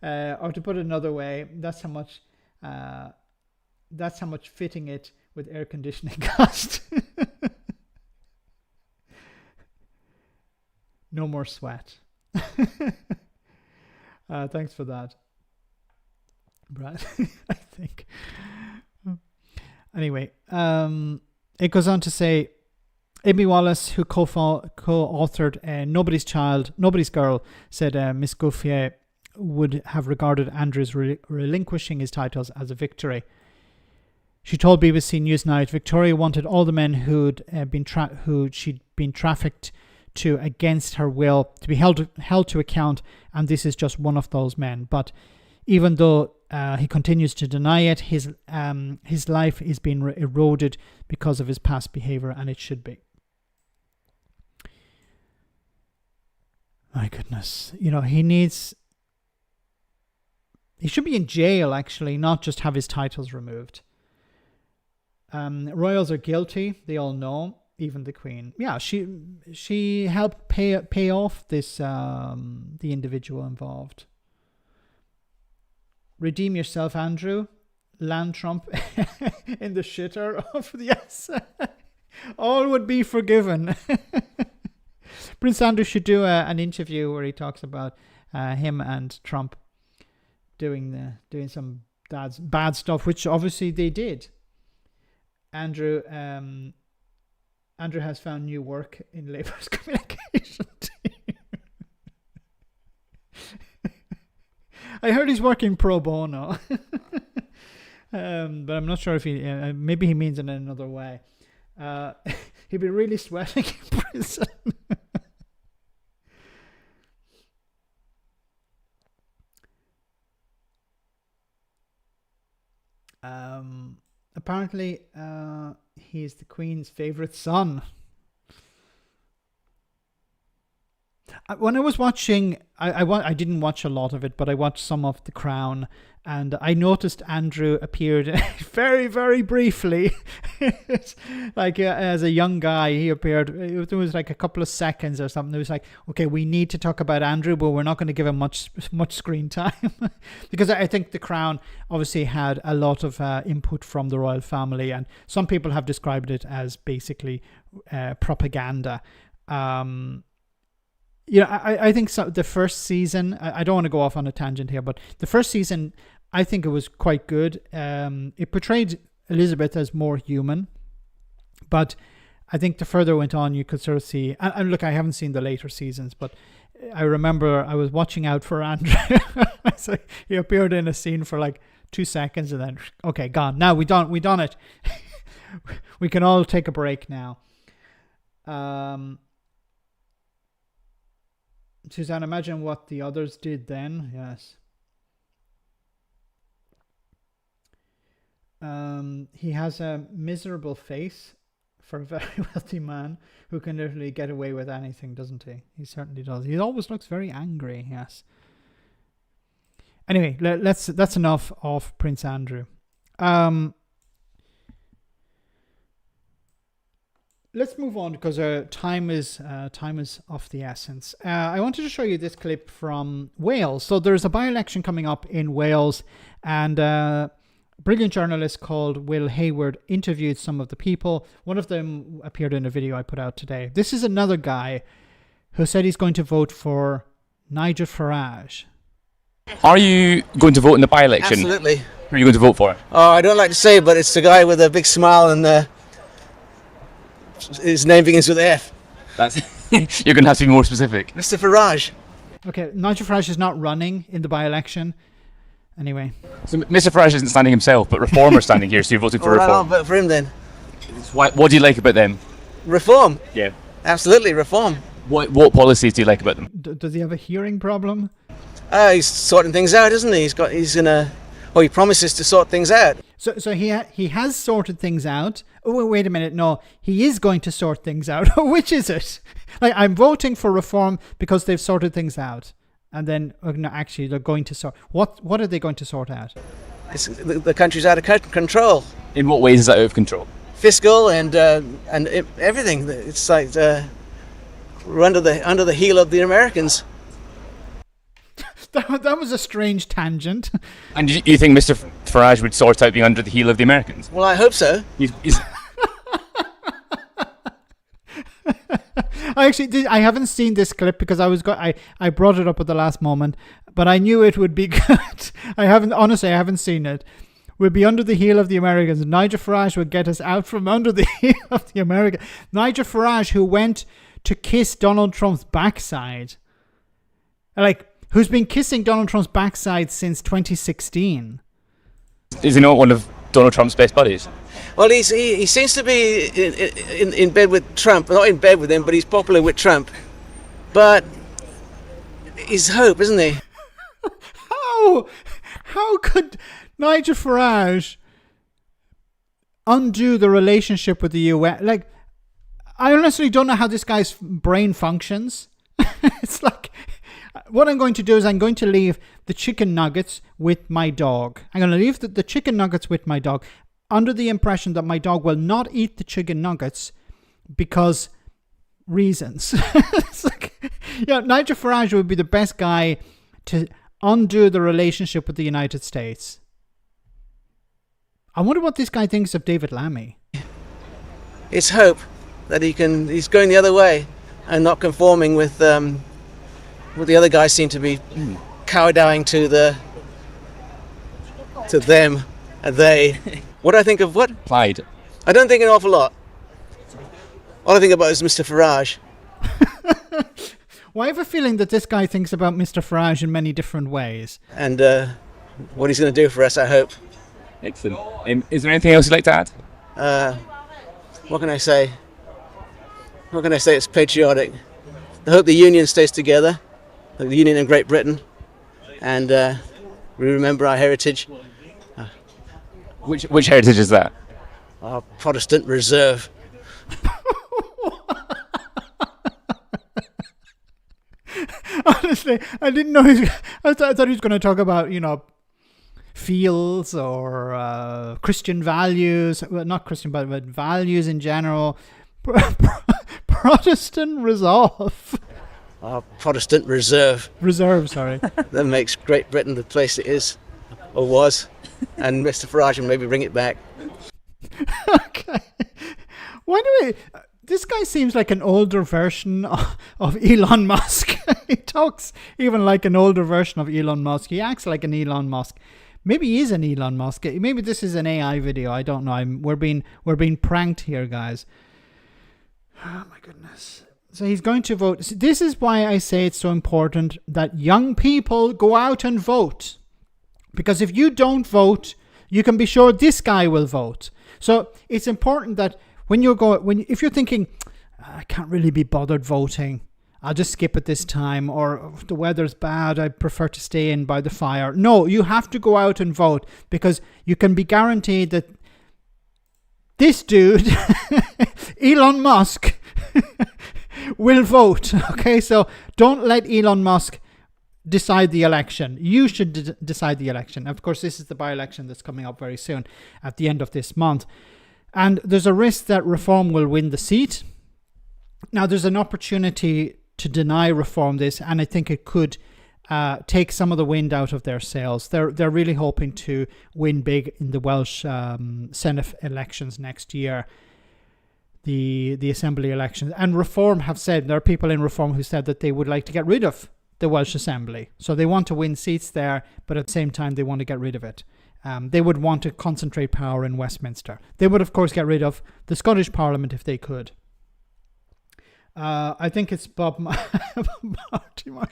or to put it another way, that's how much fitting it with air conditioning cost. No more sweat. Thanks for that, Brad. I think. Anyway, it goes on to say, Amy Wallace, who co-authored Nobody's Girl, said Miss Gouffier would have regarded Andrew's relinquishing his titles as a victory. She told BBC Newsnight Victoria wanted all the men who she'd been trafficked to against her will to be held to account, and this is just one of those men. But even though he continues to deny it, his life is being eroded because of his past behaviour, and it should be. My goodness, he should be in jail, actually, not just have his titles removed. Royals are guilty, they all know, even the Queen. Yeah, she helped pay off this the individual involved. Redeem yourself, Andrew. Land Trump in the shitter of yes. All would be forgiven. Prince Andrew should do an interview where he talks about him and Trump doing some bad stuff, which obviously they did. Andrew has found new work in Labour's communication team. I heard he's working pro bono. But I'm not sure if maybe he means it in another way. He'd be really sweating in prison. Apparently, he's the Queen's favourite son. When I was watching, I didn't watch a lot of it, but I watched some of The Crown, and I noticed Andrew appeared very, very briefly. Like as a young guy, he appeared. It was like a couple of seconds or something. It was like, okay, we need to talk about Andrew, but we're not going to give him much screen time because I think The Crown obviously had a lot of input from the royal family, and some people have described it as basically propaganda. I think so. The first season, I don't want to go off on a tangent here, but the first season, I think it was quite good. It portrayed Elizabeth as more human, but I think the further it went on, you could sort of see, and look, I haven't seen the later seasons, but I remember I was watching out for Andrew. So he appeared in a scene for like 2 seconds and then, okay, gone. Now we done it. We can all take a break now. Suzanne, imagine what the others did then. Yes. He has a miserable face for a very wealthy man who can literally get away with anything, doesn't he? He certainly does. He always looks very angry. Yes. Anyway, that's enough of Prince Andrew. Let's move on because time is of the essence. I wanted to show you this clip from Wales. So there's a by-election coming up in Wales, and a brilliant journalist called Will Hayward interviewed some of the people. One of them appeared in a video I put out today. This is another guy who said he's going to vote for Nigel Farage. Are you going to vote in the by-election? Absolutely. Who are you going to vote for? Oh, I don't like to say, but it's the guy with a big smile and his name begins with F. That's you're going to have to be more specific. Mr. Farage. Okay, Nigel Farage is not running in the by-election. Anyway. So Mr. Farage isn't standing himself, but Reform are standing here, so you're voting for Reform. I'll vote for him then. What do you like about them? Reform. Yeah. Absolutely, Reform. What policies do you like about them? Does he have a hearing problem? He's sorting things out, isn't he? He promises to sort things out. So he has sorted things out. Oh, wait a minute. No, he is going to sort things out. Which is it? Like, I'm voting for Reform because they've sorted things out. And then, no, actually, they're going to sort... What are they going to sort out? The country's out of control. In what ways is that out of control? Fiscal and everything. It's like we're under the heel of the Americans. That was a strange tangent. And you think Mr. Farage would sort out being under the heel of the Americans? Well, I hope so. I haven't seen this clip because I brought it up at the last moment, but I knew it would be good. I haven't seen it. We'll be under the heel of the Americans. Nigel Farage will get us out from under the heel of the Americans. Nigel Farage, who went to kiss Donald Trump's backside. Who's been kissing Donald Trump's backside since 2016. Is he not one of Donald Trump's best buddies? Well, he seems to be in bed with Trump. Not in bed with him, but he's popular with Trump. But he's hope, isn't he? How could Nigel Farage undo the relationship with the US? Like, I honestly don't know how this guy's brain functions. It's like... What I'm going to do is I'm going to leave the chicken nuggets with my dog. I'm going to leave the chicken nuggets with my dog under the impression that my dog will not eat the chicken nuggets because reasons. It's like, Nigel Farage would be the best guy to undo the relationship with the United States. I wonder what this guy thinks of David Lammy. It's hope that he's going the other way. and not conforming with what the other guys seem to be kowtowing to them and they. What do I think of what? Clyde. I don't think an awful lot. All I think about is Mr. Farage. Well, I have a feeling that this guy thinks about Mr. Farage in many different ways. And what he's going to do for us, I hope. Excellent. Is there anything else you'd like to add? What can I say? What can I say? It's patriotic. I hope the Union stays together, like the Union in Great Britain, and we remember our heritage. Which heritage is that? Our Protestant reserve. Honestly, I didn't know. I thought he was going to talk about, fields or Christian values. Well, not Christian, but values in general. Protestant resolve. Our Protestant reserve. Reserve, sorry. That makes Great Britain the place it is, or was, and Mr. Farage will maybe bring it back. Okay. Why do we... This guy seems like an older version of Elon Musk. He talks even like an older version of Elon Musk. He acts like an Elon Musk. Maybe he is an Elon Musk. Maybe this is an AI video. I don't know. We're being pranked here, guys. Oh my goodness. So he's going to vote. This is why I say it's so important that young people go out and vote. Because if you don't vote, you can be sure this guy will vote. So it's important that if you're thinking, I can't really be bothered voting, I'll just skip it this time, or if the weather's bad, I prefer to stay in by the fire. No, you have to go out and vote, because you can be guaranteed that this dude, Elon Musk, will vote. Okay, so don't let Elon Musk decide the election. You should decide the election. Of course, this is the by-election that's coming up very soon at the end of this month. And there's a risk that Reform will win the seat. Now, there's an opportunity to deny Reform this, and I think it could take some of the wind out of their sails. They're really hoping to win big in the Welsh Senate elections next year, the Assembly elections. And Reform have said, there are people in Reform who said that they would like to get rid of the Welsh Assembly. So they want to win seats there, but at the same time, they want to get rid of it. They would want to concentrate power in Westminster. They would, of course, get rid of the Scottish Parliament if they could. I think it's Bob Mortimer.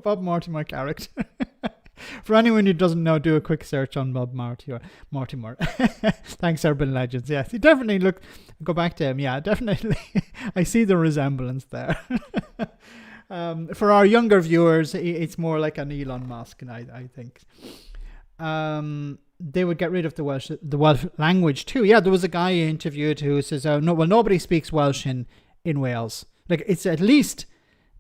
Bob Mortimer character. For anyone who doesn't know, do a quick search on Bob Mortimer. Thanks, Urban Legends. Yes, he definitely go back to him. Yeah, definitely. I see the resemblance there. For our younger viewers, it's more like an Elon Musk, I think. They would get rid of the Welsh language too. Yeah, there was a guy interviewed who says, nobody speaks Welsh in Wales. Like, it's at least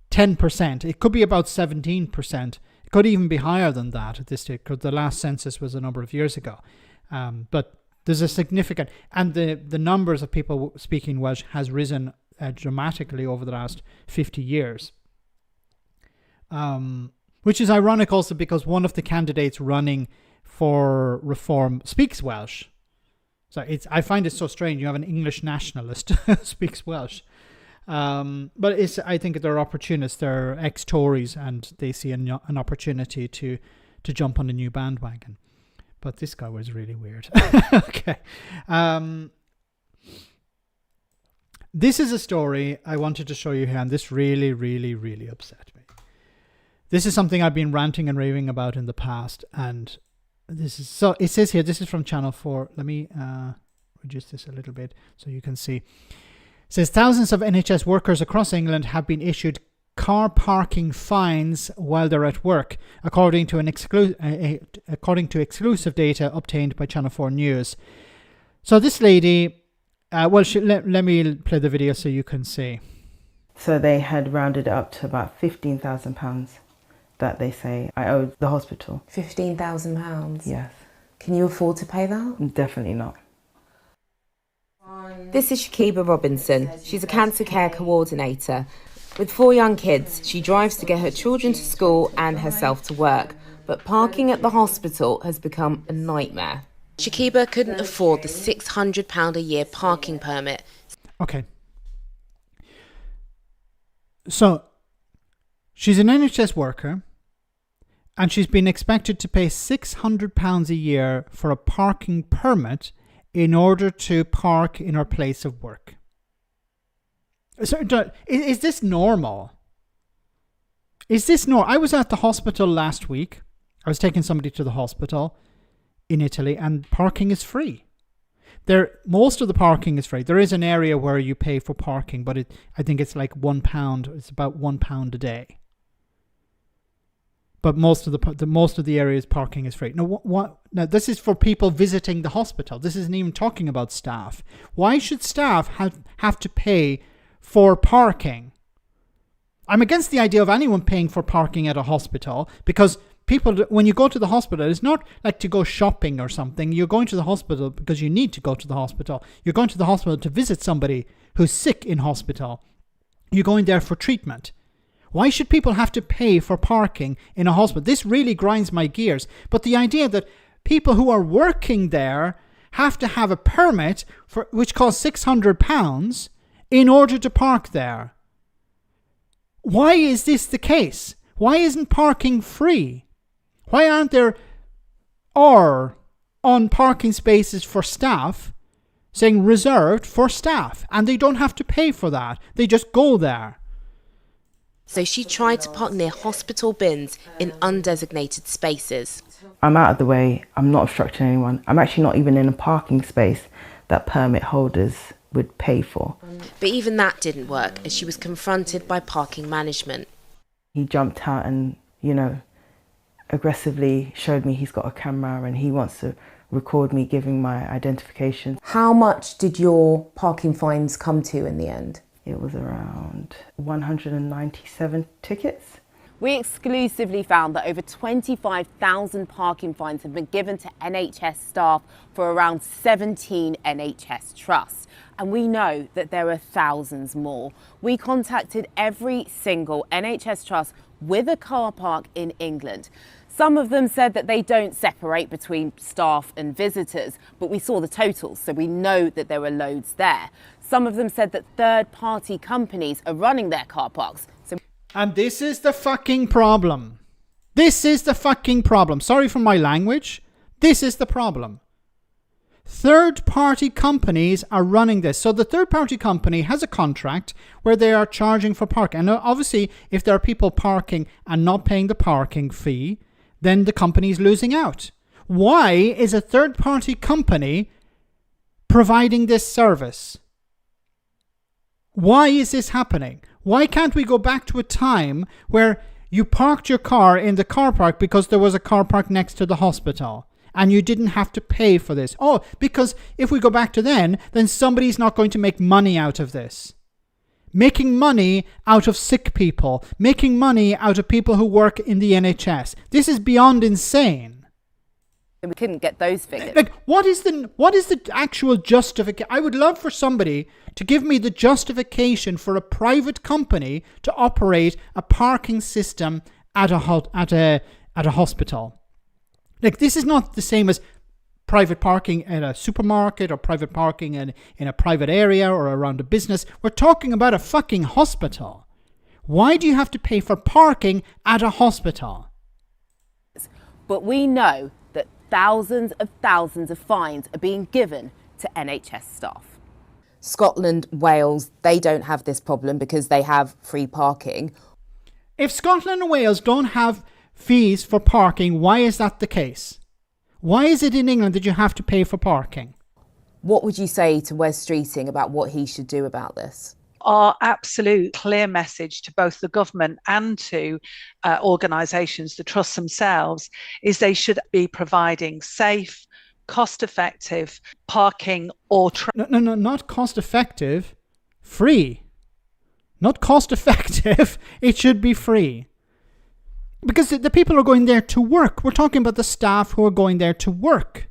10%. It could be about 17%. It could even be higher than that at this stage, because the last census was a number of years ago. But there's a significant, and the numbers of people speaking Welsh has risen dramatically over the last 50 years. Which is ironic also because one of the candidates running for Reform speaks Welsh. So I find it so strange. You have an English nationalist who speaks Welsh. But I think they're opportunists. They're ex-Tories, and they see an opportunity to jump on a new bandwagon. But this guy was really weird. Okay. This is a story I wanted to show you here, and this really, really, really upset me. This is something I've been ranting and raving about in the past, and so it says here, this is from Channel 4. Let me reduce this a little bit so you can see. It says thousands of NHS workers across England have been issued car parking fines while they're at work, according to exclusive data obtained by Channel 4 News. So this lady, let me play the video so you can see. So they had rounded it up to about £15,000 that they say I owed the hospital. £15,000? Yes. Can you afford to pay that? Definitely not. This is Shakiba Robinson. She's a cancer care coordinator. With 4 young kids, she drives to get her children to school and herself to work. But parking at the hospital has become a nightmare. Shakiba couldn't afford the £600 a year parking permit. Okay. So she's an NHS worker and she's been expected to pay £600 a year for a parking permit in order to park in her place of work. So, is this normal? Is this normal? I was at the hospital last week. I was taking somebody to the hospital in Italy, and parking is free. Most of the parking is free. There is an area where you pay for parking, but I think it's like £1. It's about £1 a day. But most of the area's parking is free. Now, now this is for people visiting the hospital. This isn't even talking about staff. Why should staff have to pay for parking? I'm against the idea of anyone paying for parking at a hospital, because people, when you go to the hospital, it's not like to go shopping or something. You're going to the hospital because you need to go to the hospital. You're going to the hospital to visit somebody who's sick in hospital. You're going there for treatment. Why should people have to pay for parking in a hospital? This really grinds my gears. But the idea that people who are working there have to have a permit which costs £600 in order to park there. Why is this the case? Why isn't parking free? Why aren't there on parking spaces for staff saying reserved for staff, and they don't have to pay for that? They just go there. So she tried to park near hospital bins in undesignated spaces. I'm out of the way. I'm not obstructing anyone. I'm actually not even in a parking space that permit holders would pay for. But even that didn't work, as she was confronted by parking management. He jumped out and, aggressively showed me he's got a camera and he wants to record me giving my identification. How much did your parking fines come to in the end? It was around 197 tickets. We exclusively found that over 25,000 parking fines have been given to NHS staff for around 17 NHS trusts. And we know that there are thousands more. We contacted every single NHS trust with a car park in England. Some of them said that they don't separate between staff and visitors, but we saw the totals, so we know that there were loads there. Some of them said that third-party companies are running their car parks. And this is the fucking problem. This is the fucking problem. Sorry for my language. This is the problem. Third-party companies are running this. So the third-party company has a contract where they are charging for parking. And obviously, if there are people parking and not paying the parking fee, then the company is losing out. Why is a third-party company providing this service? Why is this happening? Why can't we go back to a time where you parked your car in the car park because there was a car park next to the hospital and you didn't have to pay for this? Oh, because if we go back to then somebody's not going to make money out of this. Making money out of sick people, making money out of people who work in the NHS. This is beyond insane. We couldn't get those figures. Like, what is the actual justification? I would love for somebody to give me the justification for a private company to operate a parking system at a hospital. Like, this is not the same as private parking at a supermarket or private parking in a private area or around a business. We're talking about a fucking hospital. Why do you have to pay for parking at a hospital? But we know that thousands of fines are being given to NHS staff. Scotland, Wales, they don't have this problem because they have free parking. If Scotland and Wales don't have fees for parking, why is that the case? Why is it in England that you have to pay for parking? What would you say to Wes Streeting about what he should do about this? Our absolute clear message to both the government and to organisations, the trusts themselves, is they should be providing safe, cost-effective parking or... No, not cost-effective. Free. Not cost-effective. It should be free. Because the people are going there to work. We're talking about the staff who are going there to work.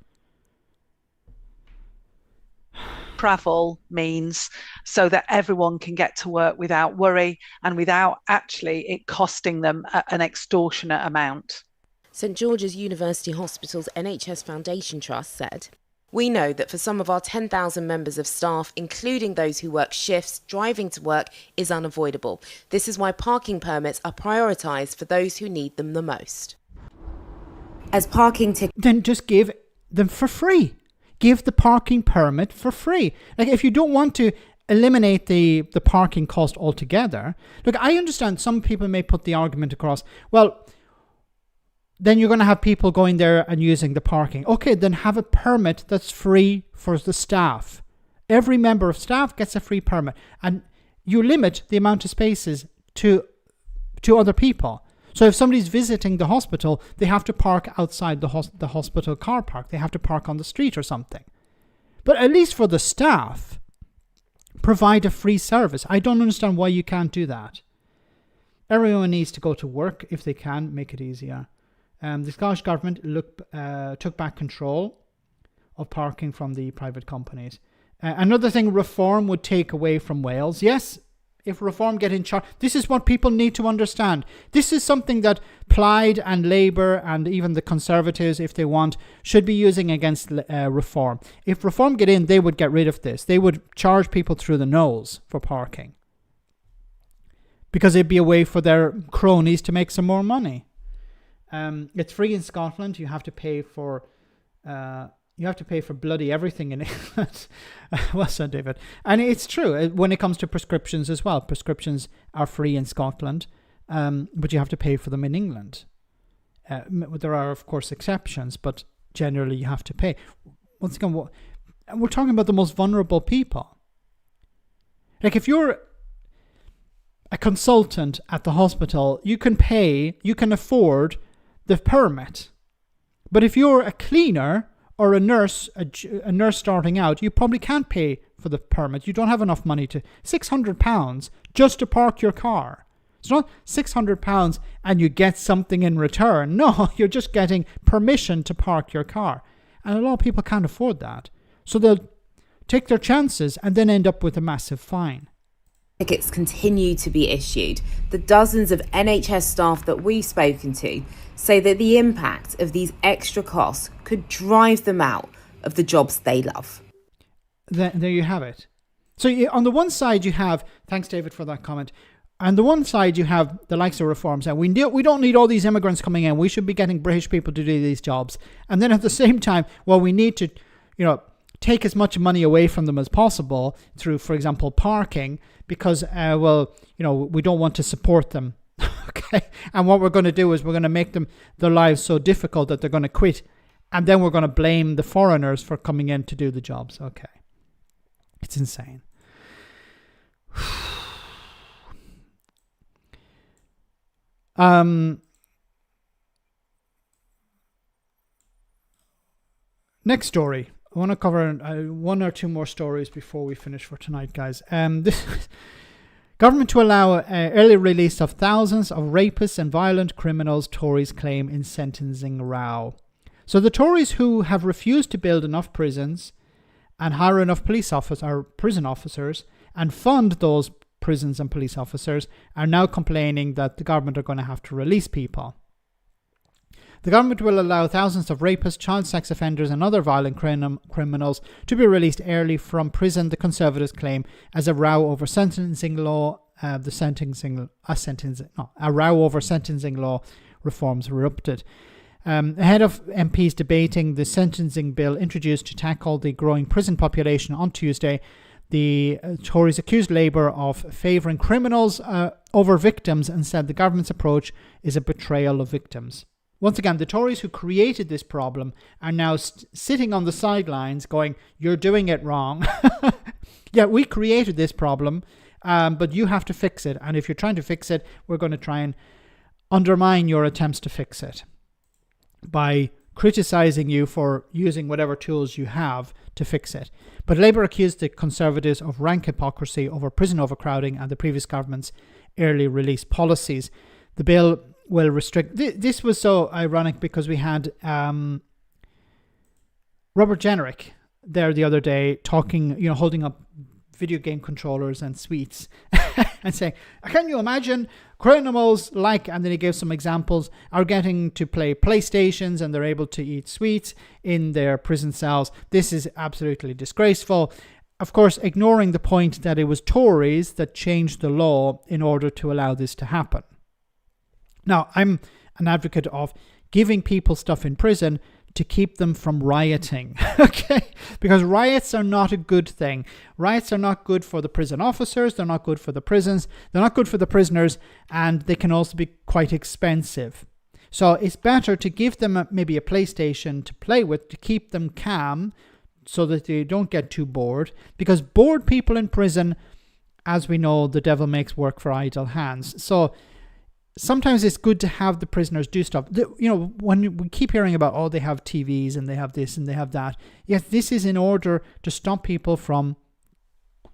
Travel means so that everyone can get to work without worry and without actually it costing them an extortionate amount. St George's University Hospital's NHS Foundation Trust said, We know that for some of our 10,000 members of staff, including those who work shifts, driving to work is unavoidable. This is why parking permits are prioritised for those who need them the most. As parking tickets... Then just give them for free. Give the parking permit for free. Like, if you don't want to eliminate the parking cost altogether. Look, I understand some people may put the argument across, well, then you're going to have people going there and using the parking. Okay, then have a permit that's free for the staff. Every member of staff gets a free permit. And you limit the amount of spaces to other people. So if somebody's visiting the hospital, they have to park outside the hospital car park. They have to park on the street or something. But at least for the staff, provide a free service. I don't understand why you can't do that. Everyone needs to go to work if they can, make it easier. The Scottish Government took back control of parking from the private companies. Another thing Reform would take away from Wales. Yes, if Reform get in charge, this is what people need to understand. This is something that Plaid and Labour and even the Conservatives, if they want, should be using against Reform. If Reform get in, they would get rid of this. They would charge people through the nose for parking. Because it'd be a way for their cronies to make some more money. It's free in Scotland. You have to pay for bloody everything in England. Well said, David. And it's true when it comes to prescriptions as well. Prescriptions are free in Scotland, but you have to pay for them in England. There are, of course, exceptions, but generally you have to pay. Once again, we're talking about the most vulnerable people. Like, if you're a consultant at the hospital, you can afford the permit. But if you're a cleaner or a nurse starting out, you probably can't pay for the permit. You don't have enough money to... £600 just to park your car. It's not £600 and you get something in return. No, you're just getting permission to park your car. And a lot of people can't afford that. So they'll take their chances and then end up with a massive fine. Tickets continue to be issued. The dozens of NHS staff that we've spoken to say that the impact of these extra costs could drive them out of the jobs they love. There you have it. So on the one side you have, thanks David for that comment, on the one side you have the likes of Reform saying we don't need all these immigrants coming in, we should be getting British people to do these jobs. And then at the same time, well, we need to, take as much money away from them as possible through, for example, parking, because, we don't want to support them. Okay. And what we're going to do is we're going to make their lives so difficult that they're going to quit. And then we're going to blame the foreigners for coming in to do the jobs. Okay. It's insane. Next story. I want to cover one or two more stories before we finish for tonight, guys. Government to allow early release of thousands of rapists and violent criminals, Tories claim in sentencing row. So the Tories, who have refused to build enough prisons and hire enough prison officers and fund those prisons and police officers, are now complaining that the government are going to have to release people. The government will allow thousands of rapists, child sex offenders and other violent criminals to be released early from prison, the Conservatives claim, as a row over sentencing law reforms erupted. Ahead of MPs debating the sentencing bill introduced to tackle the growing prison population on Tuesday, the Tories accused Labour of favouring criminals over victims and said the government's approach is a betrayal of victims. Once again, the Tories who created this problem are now sitting on the sidelines going, you're doing it wrong. Yeah, we created this problem, but you have to fix it. And if you're trying to fix it, we're going to try and undermine your attempts to fix it by criticising you for using whatever tools you have to fix it. But Labour accused the Conservatives of rank hypocrisy over prison overcrowding and the previous government's early release policies. The bill will restrict... This was so ironic because we had Robert Jenrick there the other day talking, holding up video game controllers and sweets and saying, can you imagine criminals like, and then he gave some examples, are getting to play PlayStations and they're able to eat sweets in their prison cells. This is absolutely disgraceful. Of course, ignoring the point that it was Tories that changed the law in order to allow this to happen. Now, I'm an advocate of giving people stuff in prison to keep them from rioting, okay? Because riots are not a good thing. Riots are not good for the prison officers, they're not good for the prisons, they're not good for the prisoners, and they can also be quite expensive. So it's better to give them maybe a PlayStation to play with to keep them calm so that they don't get too bored. Because bored people in prison, as we know, the devil makes work for idle hands. So sometimes it's good to have the prisoners do stuff. When we keep hearing about, oh, they have TVs and they have this and they have that. Yes, this is in order to stop people from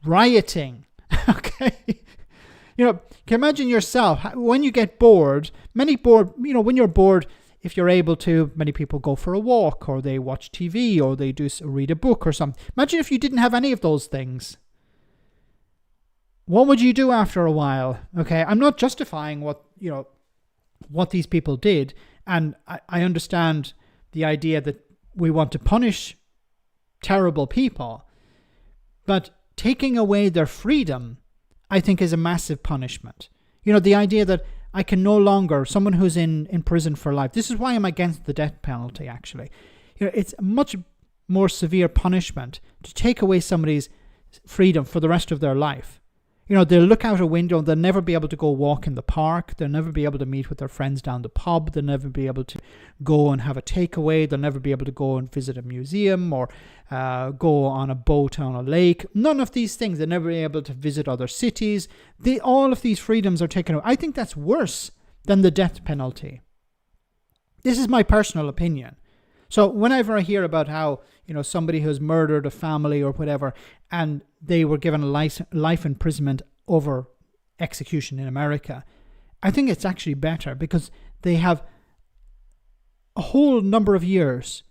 rioting. Okay? Can you imagine yourself, when you get bored, when you're bored, if you're able to, many people go for a walk or they watch TV or they read a book or something. Imagine if you didn't have any of those things. What would you do after a while? Okay, I'm not justifying what these people did, and I understand the idea that we want to punish terrible people, but taking away their freedom, I think, is a massive punishment. The idea that I can no longer, someone who's in prison for life, this is why I'm against the death penalty, actually. It's a much more severe punishment to take away somebody's freedom for the rest of their life. They'll look out a window and they'll never be able to go walk in the park. They'll never be able to meet with their friends down the pub. They'll never be able to go and have a takeaway. They'll never be able to go and visit a museum or go on a boat on a lake. None of these things. They'll never be able to visit other cities. All of these freedoms are taken away. I think that's worse than the death penalty. This is my personal opinion. So whenever I hear about how, somebody who's murdered a family or whatever, and they were given a life imprisonment over execution in America, I think it's actually better because they have a whole number of years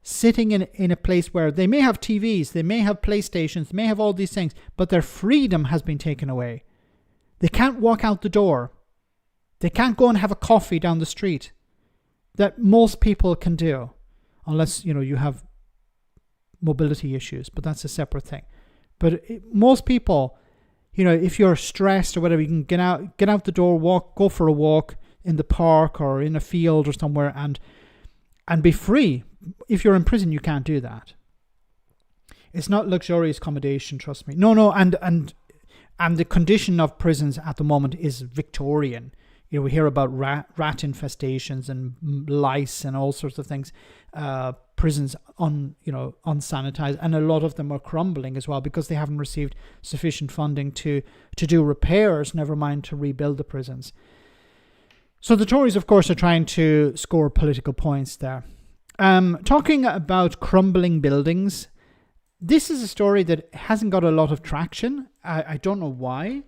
sitting in a place where they may have TVs, they may have PlayStations, they may have all these things, but their freedom has been taken away. They can't walk out the door. They can't go and have a coffee down the street that most people can do, unless, you have mobility issues, but that's a separate thing. But most people, if you're stressed or whatever, you can get out the door, go for a walk in the park or in a field or somewhere and be free. If you're in prison, you can't do that. It's not luxurious accommodation, trust me. No, and the condition of prisons at the moment is Victorian. We hear about rat infestations and lice and all sorts of things. Prisons unsanitized, and a lot of them are crumbling as well because they haven't received sufficient funding to do repairs, never mind to rebuild the prisons. So the Tories, of course, are trying to score political points there. Talking about crumbling buildings, this is a story that hasn't got a lot of traction. I don't know why,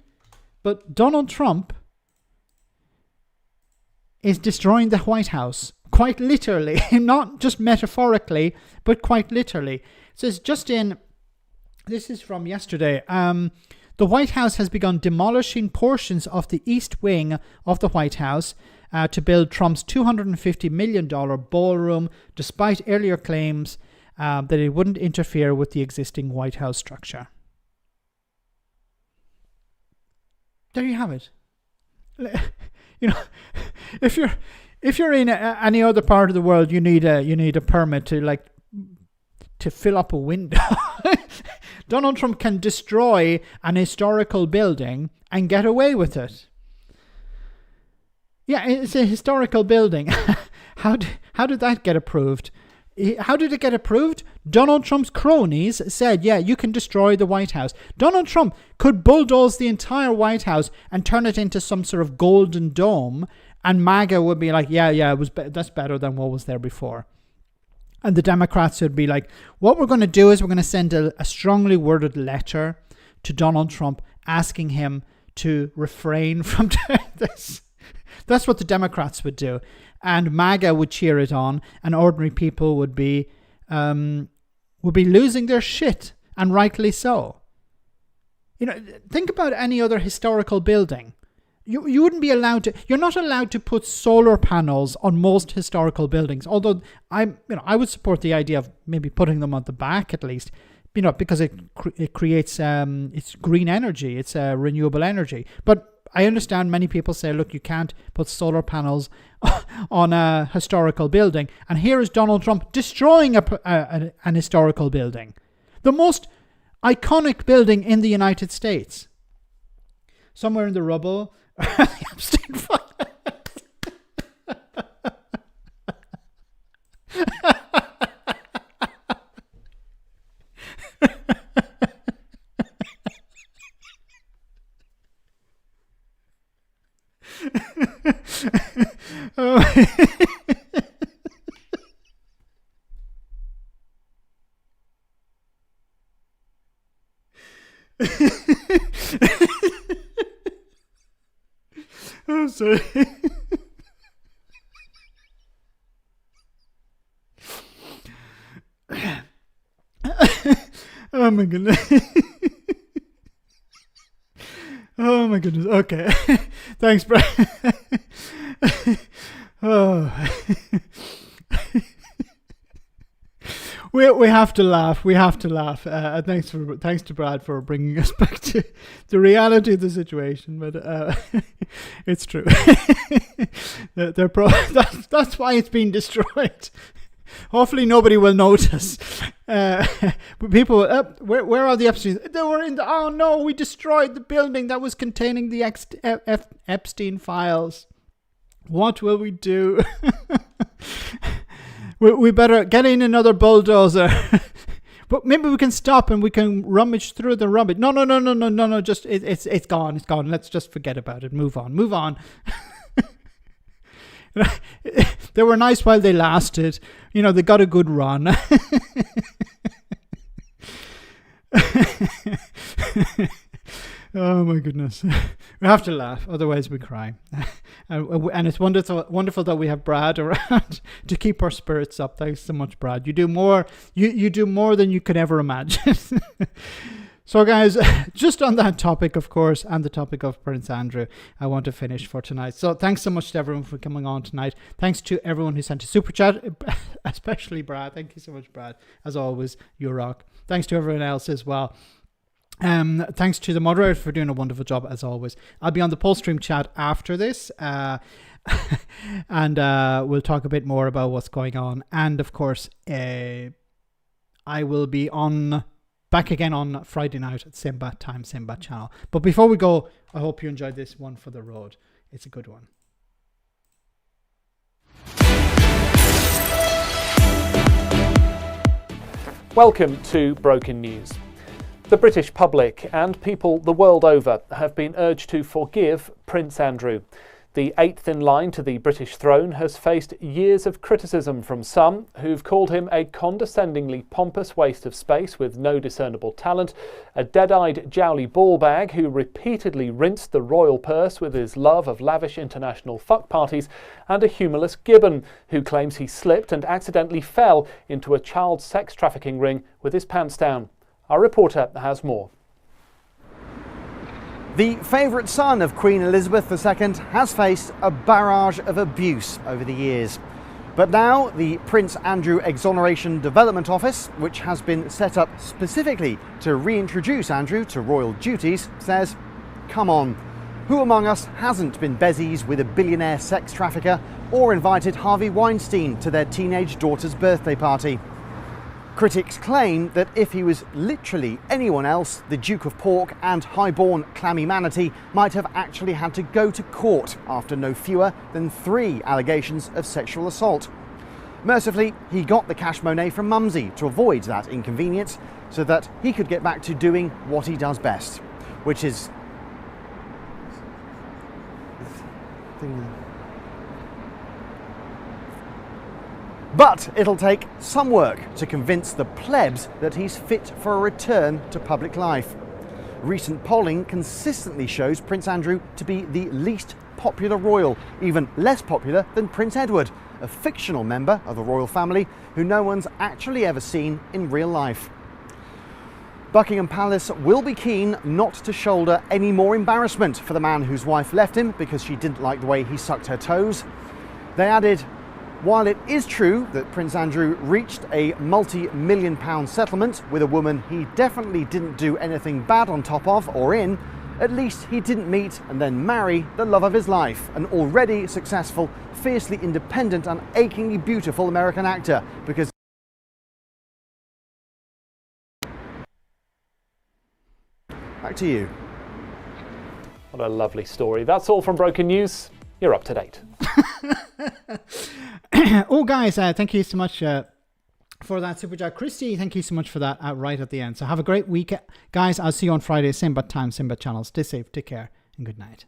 but Donald Trump is destroying the White House, quite literally, not just metaphorically, but quite literally. It says this is from yesterday, the White House has begun demolishing portions of the East Wing of the White House to build Trump's $250 million ballroom, despite earlier claims that it wouldn't interfere with the existing White House structure. There you have it. If you're in any other part of the world, you need a permit to fill up a window. Donald Trump can destroy an historical building and get away with it. Yeah, it's a historical building. How did that get approved? How did it get approved? Donald Trump's cronies said, yeah, you can destroy the White House. Donald Trump could bulldoze the entire White House and turn it into some sort of golden dome, and MAGA would be like, yeah, that's better than what was there before. And the Democrats would be like, what we're going to do is we're going to send a strongly worded letter to Donald Trump asking him to refrain from doing this. That's what the Democrats would do. And MAGA would cheer it on, and ordinary people would be losing their shit, and rightly so. think about any other historical building. You wouldn't be allowed to. You're not allowed to put solar panels on most historical buildings. Although I would support the idea of maybe putting them on the back at least. Because it creates it's green energy. It's renewable energy. But I understand many people say, look, you can't put solar panels on a historical building. And here is Donald Trump destroying an historical building, the most iconic building in the United States. Somewhere in the rubble. The Epstein files. I'm sorry. Oh my goodness. Oh my goodness. Okay. Thanks, Brad. Oh. We have to laugh. We have to laugh. Thanks to Brad for bringing us back to the reality of the situation. But it's true. That's why it's been destroyed. Hopefully nobody will notice. But people, where are the Epsteins? They were in the. Oh no, we destroyed the building that was containing the Epstein files. What will we do? We better get in another bulldozer. But maybe we can stop and we can rummage through the rubbish. No. Just it's gone. It's gone. Let's just forget about it. Move on. They were nice while they lasted. They got a good run. Oh my goodness. We have to laugh, otherwise we cry. And it's wonderful that we have Brad around to keep our spirits up. Thanks so much, Brad. You do more. You do more than you could ever imagine. So guys, just on that topic, of course, and the topic of Prince Andrew, I want to finish for tonight. So thanks so much to everyone for coming on tonight. Thanks to everyone who sent a super chat, especially Brad. Thank you so much, Brad. As always, you rock. Thanks to everyone else as well. Thanks to the moderator for doing a wonderful job as always. I'll be on the post stream chat after this, and we'll talk a bit more about what's going on. And of course, I will be back again on Friday night at same bat time, same bat channel. But before we go, I hope you enjoyed this one for the road. It's a good one. Welcome to Broken News. The British public and people the world over have been urged to forgive Prince Andrew. The eighth in line to the British throne has faced years of criticism from some who've called him a condescendingly pompous waste of space with no discernible talent, a dead-eyed jowly ball bag who repeatedly rinsed the royal purse with his love of lavish international fuck parties, and a humorless gibbon who claims he slipped and accidentally fell into a child sex trafficking ring with his pants down. Our reporter has more. The favourite son of Queen Elizabeth II has faced a barrage of abuse over the years. But now the Prince Andrew Exoneration Development Office, which has been set up specifically to reintroduce Andrew to royal duties, says, come on, who among us hasn't been bezies with a billionaire sex trafficker or invited Harvey Weinstein to their teenage daughter's birthday party? Critics claim that if he was literally anyone else, the Duke of Pork and highborn clammy manatee might have actually had to go to court after no fewer than 3 allegations of sexual assault. Mercifully, he got the cash monnaie from Mumsy to avoid that inconvenience so that he could get back to doing what he does best, which is... But it'll take some work to convince the plebs that he's fit for a return to public life. Recent polling consistently shows Prince Andrew to be the least popular royal, even less popular than Prince Edward, a fictional member of the royal family who no one's actually ever seen in real life. Buckingham Palace will be keen not to shoulder any more embarrassment for the man whose wife left him because she didn't like the way he sucked her toes. They added, while it is true that Prince Andrew reached a multi-million-pound settlement with a woman he definitely didn't do anything bad on top of or in, at least he didn't meet and then marry the love of his life, an already successful, fiercely independent and achingly beautiful American actor, because back to you. What a lovely story. That's all from Broken News. You're up to date. Oh, guys, thank you so much for that super chat. Christy, thank you so much for that right at the end. So have a great week, guys. I'll see you on Friday, same bad time, same bad channel. Stay safe, take care, and good night.